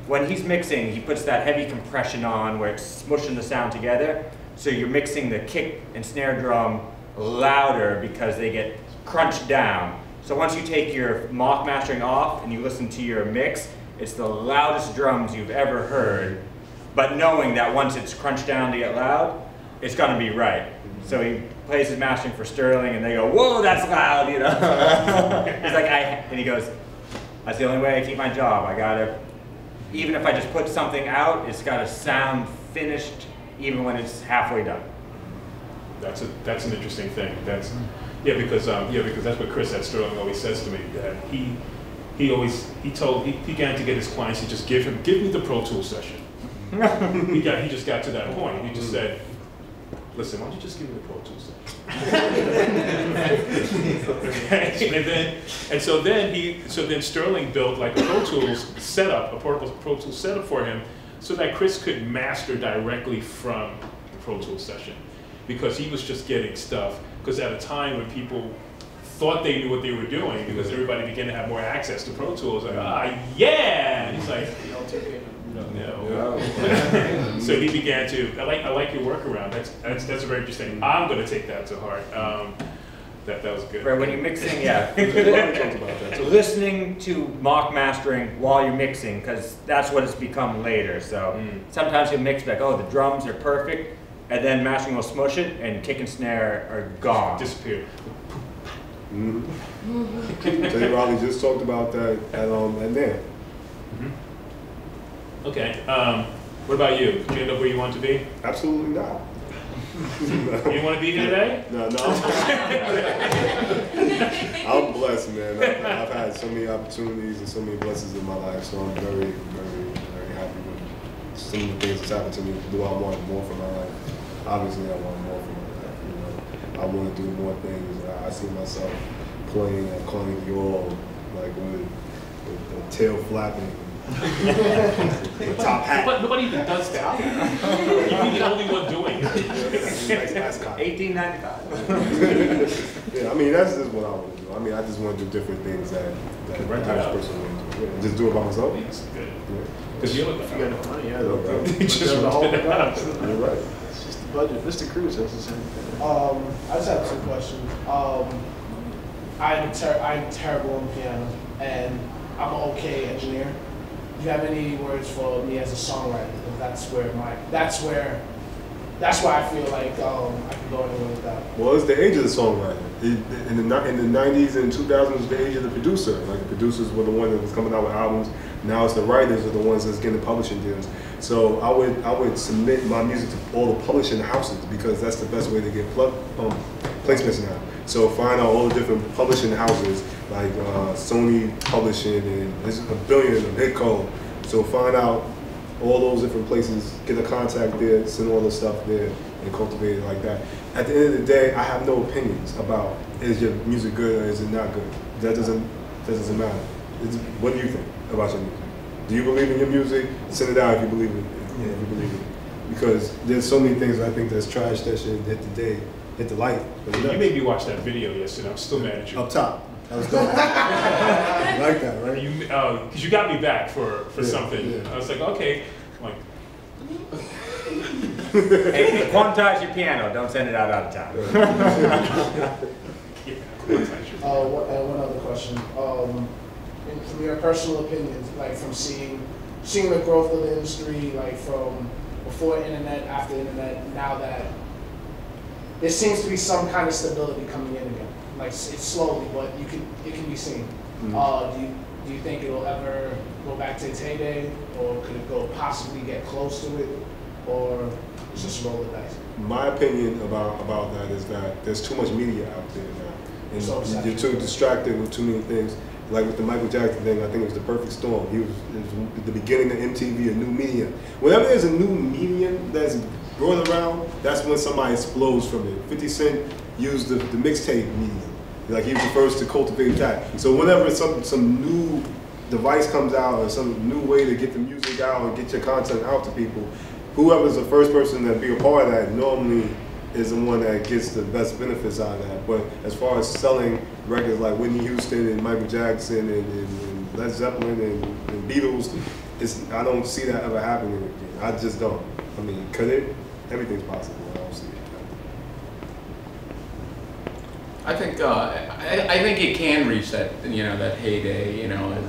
when he's mixing, he puts that heavy compression on where it's smushing the sound together. So you're mixing the kick and snare drum louder because they get crunched down. So once you take your mock mastering off and you listen to your mix, it's the loudest drums you've ever heard, but knowing that once it's crunched down to get loud, it's gonna be right. So he plays his mastering for Sterling, and they go, whoa, that's loud, you know? He's like, and he goes, that's the only way I keep my job. I gotta, even if I just put something out, it's gotta sound finished even when it's halfway done. That's an interesting thing. Because that's what Chris at Sterling always says to me, that he began to get his clients to just give me the Pro Tools session. he just got to that point. He just said, listen, why don't you just give me the Pro Tools session? and so then Sterling built like a Pro Tools setup, a portable Pro Tools setup for him, so that Chris could master directly from the Pro Tools session, because he was just getting stuff. Because at a time when people thought they knew what they were doing, because everybody began to have more access to Pro Tools, like, yeah, and he's like, no. So he began to. I like your workaround. That's very interesting. I'm going to take that to heart. That was good. Right, when you're mixing, yeah. Listening to mock mastering while you're mixing, because that's what it's become later. So sometimes you'll mix back, oh, the drums are perfect, and then mastering will smush it, and kick and snare are gone. Disappear. Teddy Riley just talked about that at NAM. Okay. What about you? Did you end up where you want to be? Absolutely not. You didn't want to be here today? No. I'm blessed, man. I've had so many opportunities and so many blessings in my life, so I'm very, very, very happy with some of the things that's happened to me. Do I want more for my life? Obviously, I want more for my life. You know, I want to do more things. I see myself playing at Carnegie Hall, like with the tail flapping. The top hat. But nobody even does that. You'd be the only one doing it. Nice mascot. 1895. Yeah, I mean, that's just what I want to do. I mean, I just want to do different things that the average person wouldn't do. Yeah, just do it by myself. That's good. Because you look If you got enough money, yeah, No, they'll Just do the whole rent it out. thing. You're right. It's just the budget. Mr. Cruz has the same thing. I just have two questions. I'm terrible on piano, and I'm an okay engineer. Do you have any words for me as a songwriter? Because that's where I feel like I can go anywhere with that. Well, it's the age of the songwriter. In the 90s and 2000s, was the age of the producer. Like the producers were the one that was coming out with albums. Now it's the writers are the ones that's getting publishing deals. So I would submit my music to all the publishing houses because that's the best way to get placements now. So find out all the different publishing houses like Sony Publishing and there's a billion of Hitco. So find out all those different places, get a contact there, send all the stuff there, and cultivate it like that. At the end of the day, I have no opinions about is your music good or is it not good. That doesn't matter. What do you think about your music? Do you believe in your music? Send it out if you believe in it. Yeah, if you believe it. Because there's so many things I think that's trash that should hit the light. You made me watch that video yesterday. I'm still mad at you. Up top. That was dope. You like that, right? Because you got me back for something. Yeah. I was like, okay. Like, Hey, quantize your piano. Don't send it out of town. One other question. From your personal opinions, like from seeing the growth of the industry, like from before internet, after internet, now that there seems to be some kind of stability coming in again. Like it's slowly, but it can be seen. Do you think it'll ever go back to its heyday, or could it possibly get close to it, or just roll the dice? My opinion about that is that there's too much media out there now, and So you're too distracted with too many things. Like with the Michael Jackson thing, I think it was the perfect storm. It was the beginning of MTV, a new medium. Whenever there's a new medium that's brought around, that's when somebody explodes from it. 50 Cent used the mixtape medium. Like he was the first to cultivate that. So whenever some new device comes out or some new way to get the music out or get your content out to people, whoever's the first person to be a part of that normally is the one that gets the best benefits out of that. But as far as selling records like Whitney Houston and Michael Jackson and Led Zeppelin and Beatles, I don't see that ever happening again. I just don't. I mean, could it? Everything's possible. I don't see it. I think it can reach that that heyday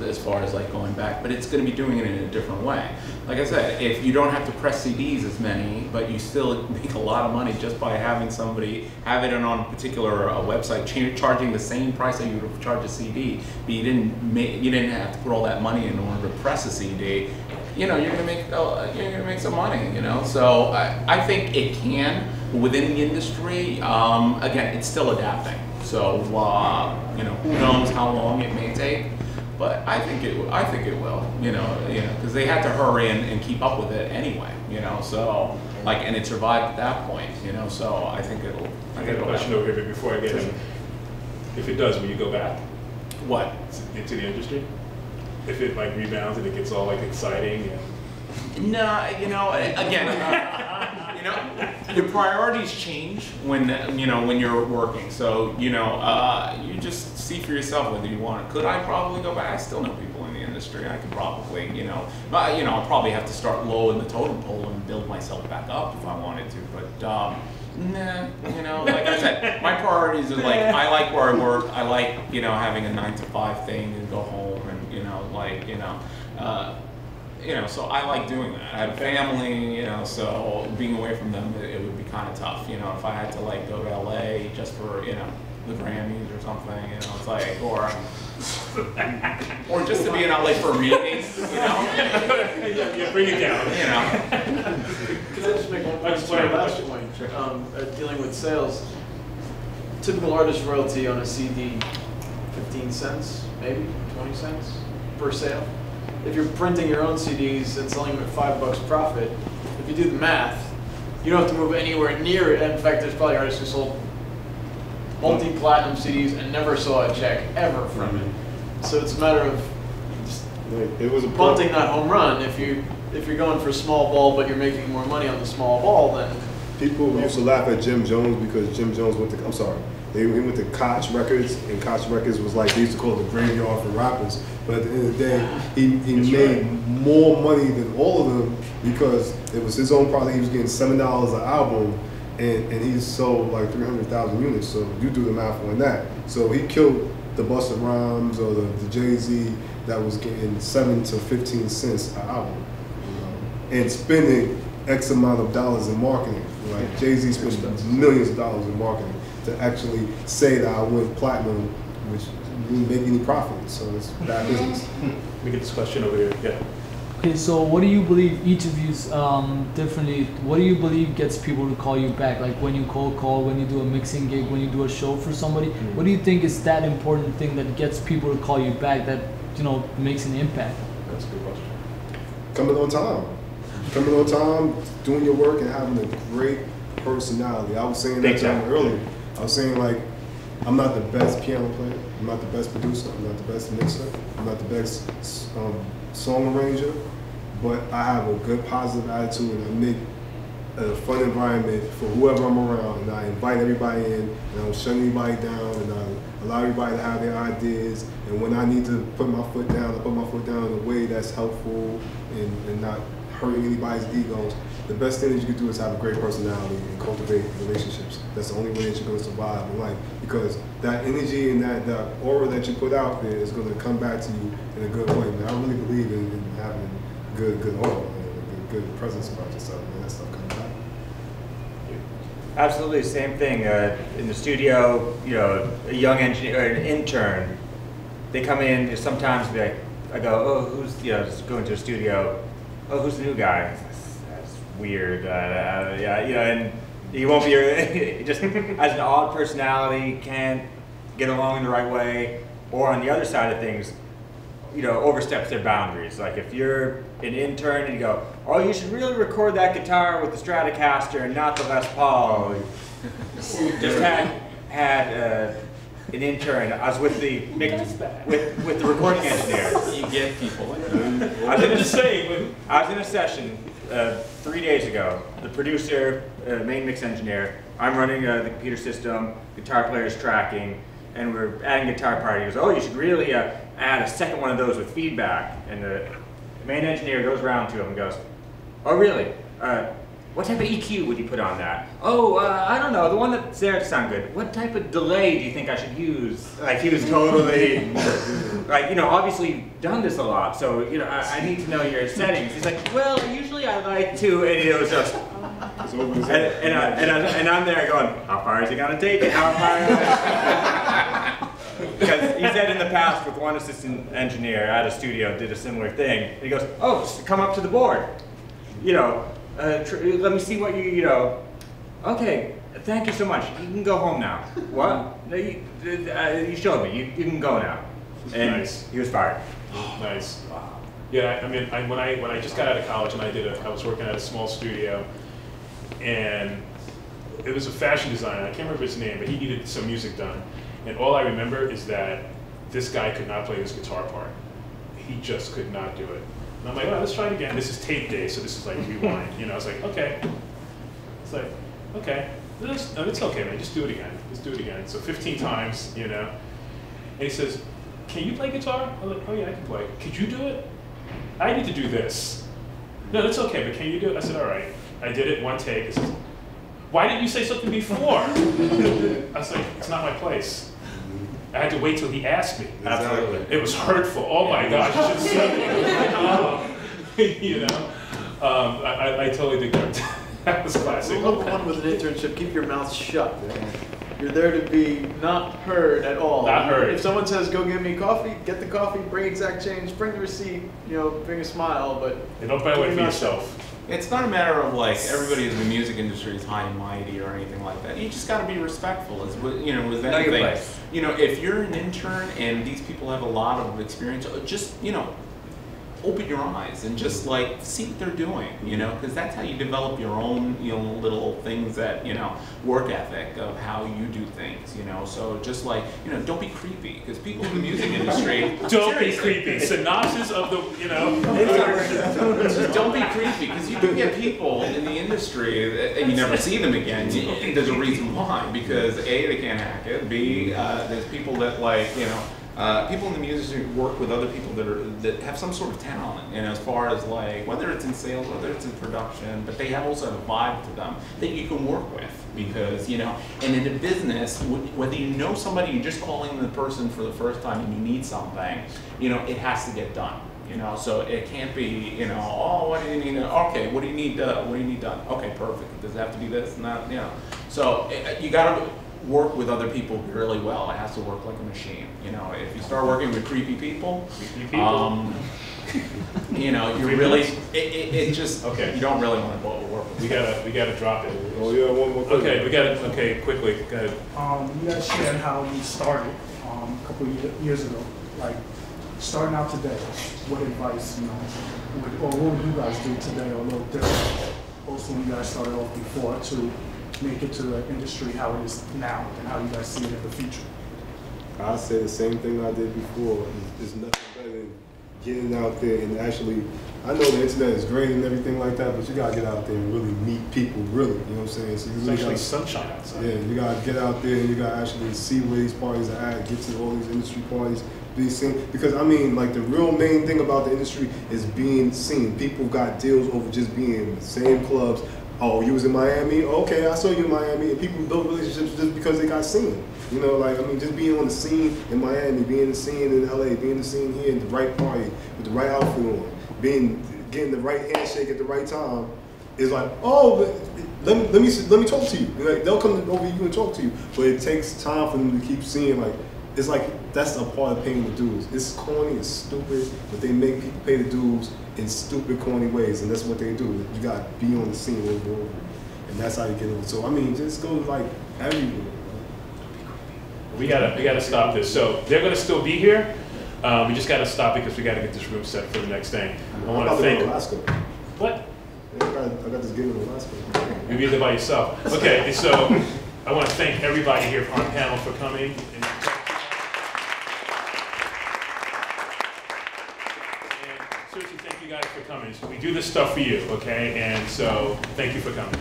as far as like going back, but it's going to be doing it in a different way. Like I said, if you don't have to press CDs as many, but you still make a lot of money just by having somebody have it on a particular website, charging the same price that you would charge a CD, but you didn't have to put all that money in order to press a CD. You're gonna make some money. So I think it can within the industry. Again, it's still adapting. So who knows how long it may take, but I think it will. Because they had to hurry and keep up with it anyway. So and it survived at that point. So I think it'll. I got a question over here before I get in. If it does, will you go back? What? Into the industry? If it rebounds and it gets all exciting and... No, again, your priorities change when you're working. So you just see for yourself whether you want it. Could I probably go back? I still know people in the industry. I could probably, but I'll probably have to start low in the totem pole and build myself back up if I wanted to. But nah, like I said, my priorities are I like where I work. I like having a 9-to-5 thing and go home and so I like doing that. I have a family, so being away from them, it would be kind of tough. If I had to go to LA just for the Grammys or something, you know, it's like, or just to be in LA for a meeting, you know? Yeah, bring it down. You know? Can I just make one point? Sorry, last point. Dealing with sales, typical artist royalty on a CD, 15 cents, maybe 20 cents per sale. If you're printing your own CDs and selling them at $5 profit, if you do the math, you don't have to move anywhere near it. In fact, there's probably artists who sold multi-platinum CDs and never saw a check ever from it. So it's a matter of just It was a bunting that home run. If you're going for a small ball but you're making more money on the small ball, then People used to laugh at Jim Jones because Jim Jones went to, I'm sorry, he went to Koch Records, and Koch Records was like, they used to call it the graveyard for rappers. But at the end of the day, he made more money than all of them because it was his own product. He was getting $7 an album, and he sold like 300,000 units. So you do the math on that. So he killed the Busta Rhymes or the Jay-Z that was getting 7 to 15 cents an album, you know, and spending X amount of dollars in marketing. Like Jay-Z spent millions of dollars in marketing to actually say that I went platinum, which didn't make any profit. So it's bad business. Let me get this question over here. Yeah. Okay, so what do you believe, each of you differently, what do you believe gets people to call you back? Like when you cold call, when you do a mixing gig, when you do a show for somebody, what do you think is that important thing that gets people to call you back that, you know, makes an impact? That's a good question. Coming on time. Coming on time, doing your work, and having a great personality. I was saying that earlier. I was saying, like, I'm not the best piano player, I'm not the best producer, I'm not the best mixer, I'm not the best song arranger, but I have a good positive attitude, and I make a fun environment for whoever I'm around, and I invite everybody in, and I don't shut anybody down, and I allow everybody to have their ideas, and when I need to put my foot down, I put my foot down in a way that's helpful and not hurting anybody's egos. The best thing that you can do is have a great personality and cultivate relationships. That's the only way that you're going to survive in life, because that energy and that aura that you put out there is going to come back to you in a good way. And I really believe in having good aura and a good presence about yourself, and that stuff comes back. Absolutely, same thing. In the studio, you know, a young engineer or an intern, they come in. Sometimes be like, I go, oh, who's, you know, just going to the studio. Oh, who's the new guy? That's weird. Yeah, you know, and he won't be just has an odd personality, can't get along in the right way, or on the other side of things, you know, oversteps their boundaries. Like if you're an intern and you go, oh, you should really record that guitar with the Stratocaster and not the Les Paul. Just had an intern. I was with the with the recording engineer. You get people like that. I was in a session 3 days ago. The producer, main mix engineer, I'm running the computer system, guitar player's tracking, and we're adding guitar part. He goes, oh, you should really add a second one of those with feedback. And the main engineer goes around to him and goes, oh, really? What type of EQ would you put on that? Oh, I don't know, the one that's there to sound good. What type of delay do you think I should use? Like he was totally, like, you know, obviously you've done this a lot, so, you know, I need to know your settings. He's like, well, usually I like to, and it was just, and I'm there going, how far is he gonna take it? How far? Because he said in the past with one assistant engineer at a studio did a similar thing. And he goes, oh, just come up to the board. You know, let me see what you know. Okay, thank you so much. You can go home now. What? No, you showed me. You can go now. And Nice. he was fired. Nice. Yeah, I mean, when I just got out of college and I was working at a small studio, and it was a fashion designer. I can't remember his name, but he needed some music done. And all I remember is that this guy could not play his guitar part. He just could not do it. And I'm like, well, let's try it again. This is tape day, so this is like rewind. You know, I was like, okay. It's like, okay. It's okay, man. Just do it again. Just do it again. So 15 times, you know. And he says, can you play guitar? I'm like, oh yeah, I can play. Could you do it? I need to do this. No, that's okay, but can you do it? I said, all right. I did it, one take. He says, why didn't you say something before? I was like, it's not my place. I had to wait till he asked me. Absolutely. It was hurtful. Oh my gosh, you should see it. You know, I totally think that was classic. Rule number one with an internship: keep your mouth shut. You're there to be not heard at all. Not heard. If someone says, go get me coffee, get the coffee, bring exact change, bring the receipt, bring a smile, but... And don't buy away for yourself. It's not a matter of like everybody in the music industry is high and mighty or anything like that. You just got to be respectful. As with anything, if you're an intern and these people have a lot of experience, just open your eyes and just like see what they're doing. Because that's how you develop your own little things that work ethic of how you do things. So just like don't be creepy because people in the music industry don't be creepy. Synopsis of the just don't be creepy because you do get people in the industry and you never see them again. There's a reason why, because A, they can't hack it. B, there's people that people in the music industry work with other people that have some sort of talent, as far as like whether it's in sales, whether it's in production, but they also have a vibe to them that you can work with because and in a business, whether you know somebody, you're just calling the person for the first time and you need something, it has to get done. So it can't be, oh, what do you need? Okay, what do you need? What do you need done? Okay, perfect. Does it have to be this and that? So you got to work with other people really well. It has to work like a machine. If you start working with creepy people, you really, it just, okay. You don't really want to work with. We gotta drop it. Oh yeah, one more. Okay, quickly. Go ahead. You guys shared how you started a couple of years ago, like starting out today. What advice, or what would you guys do today, or a little different? Also, when you guys started off before to make it to the industry how it is now, and how you guys see it in the future. I say the same thing I did before. There's nothing better than getting out there and actually, I know the internet is great and everything like that, but you gotta get out there and really meet people, really, you know what I'm saying? So you really It's actually gotta, sunshine outside. Yeah, you gotta get out there and you gotta actually see where these parties are at, get to all these industry parties, be seen. Because like the real main thing about the industry is being seen. People got deals over just being in the same clubs. Oh, you was in Miami? Okay, I saw you in Miami. And people build relationships just because they got seen. Just being on the scene in Miami, being on the scene in LA, being on the scene here in the right party, with the right outfit on, getting the right handshake at the right time, is like, oh, let me talk to you. Like, they'll come over you and talk to you. But it takes time for them to keep seeing, like, it's like, that's a part of paying the dues. It's corny, it's stupid, but they make people pay the dues in stupid, corny ways, and that's what they do. You gotta be on the scene over and over, and that's how you get over. So just go like everywhere. We gotta stop this. So they're gonna still be here. We just gotta stop because we gotta get this room set for the next thing. I want to thank. Alaska. What? I got this gig in Alaska. You'll be there by yourself. Okay, so I want to thank everybody here on panel for coming. And seriously, thank you guys for coming. So we do this stuff for you, okay? And so thank you for coming.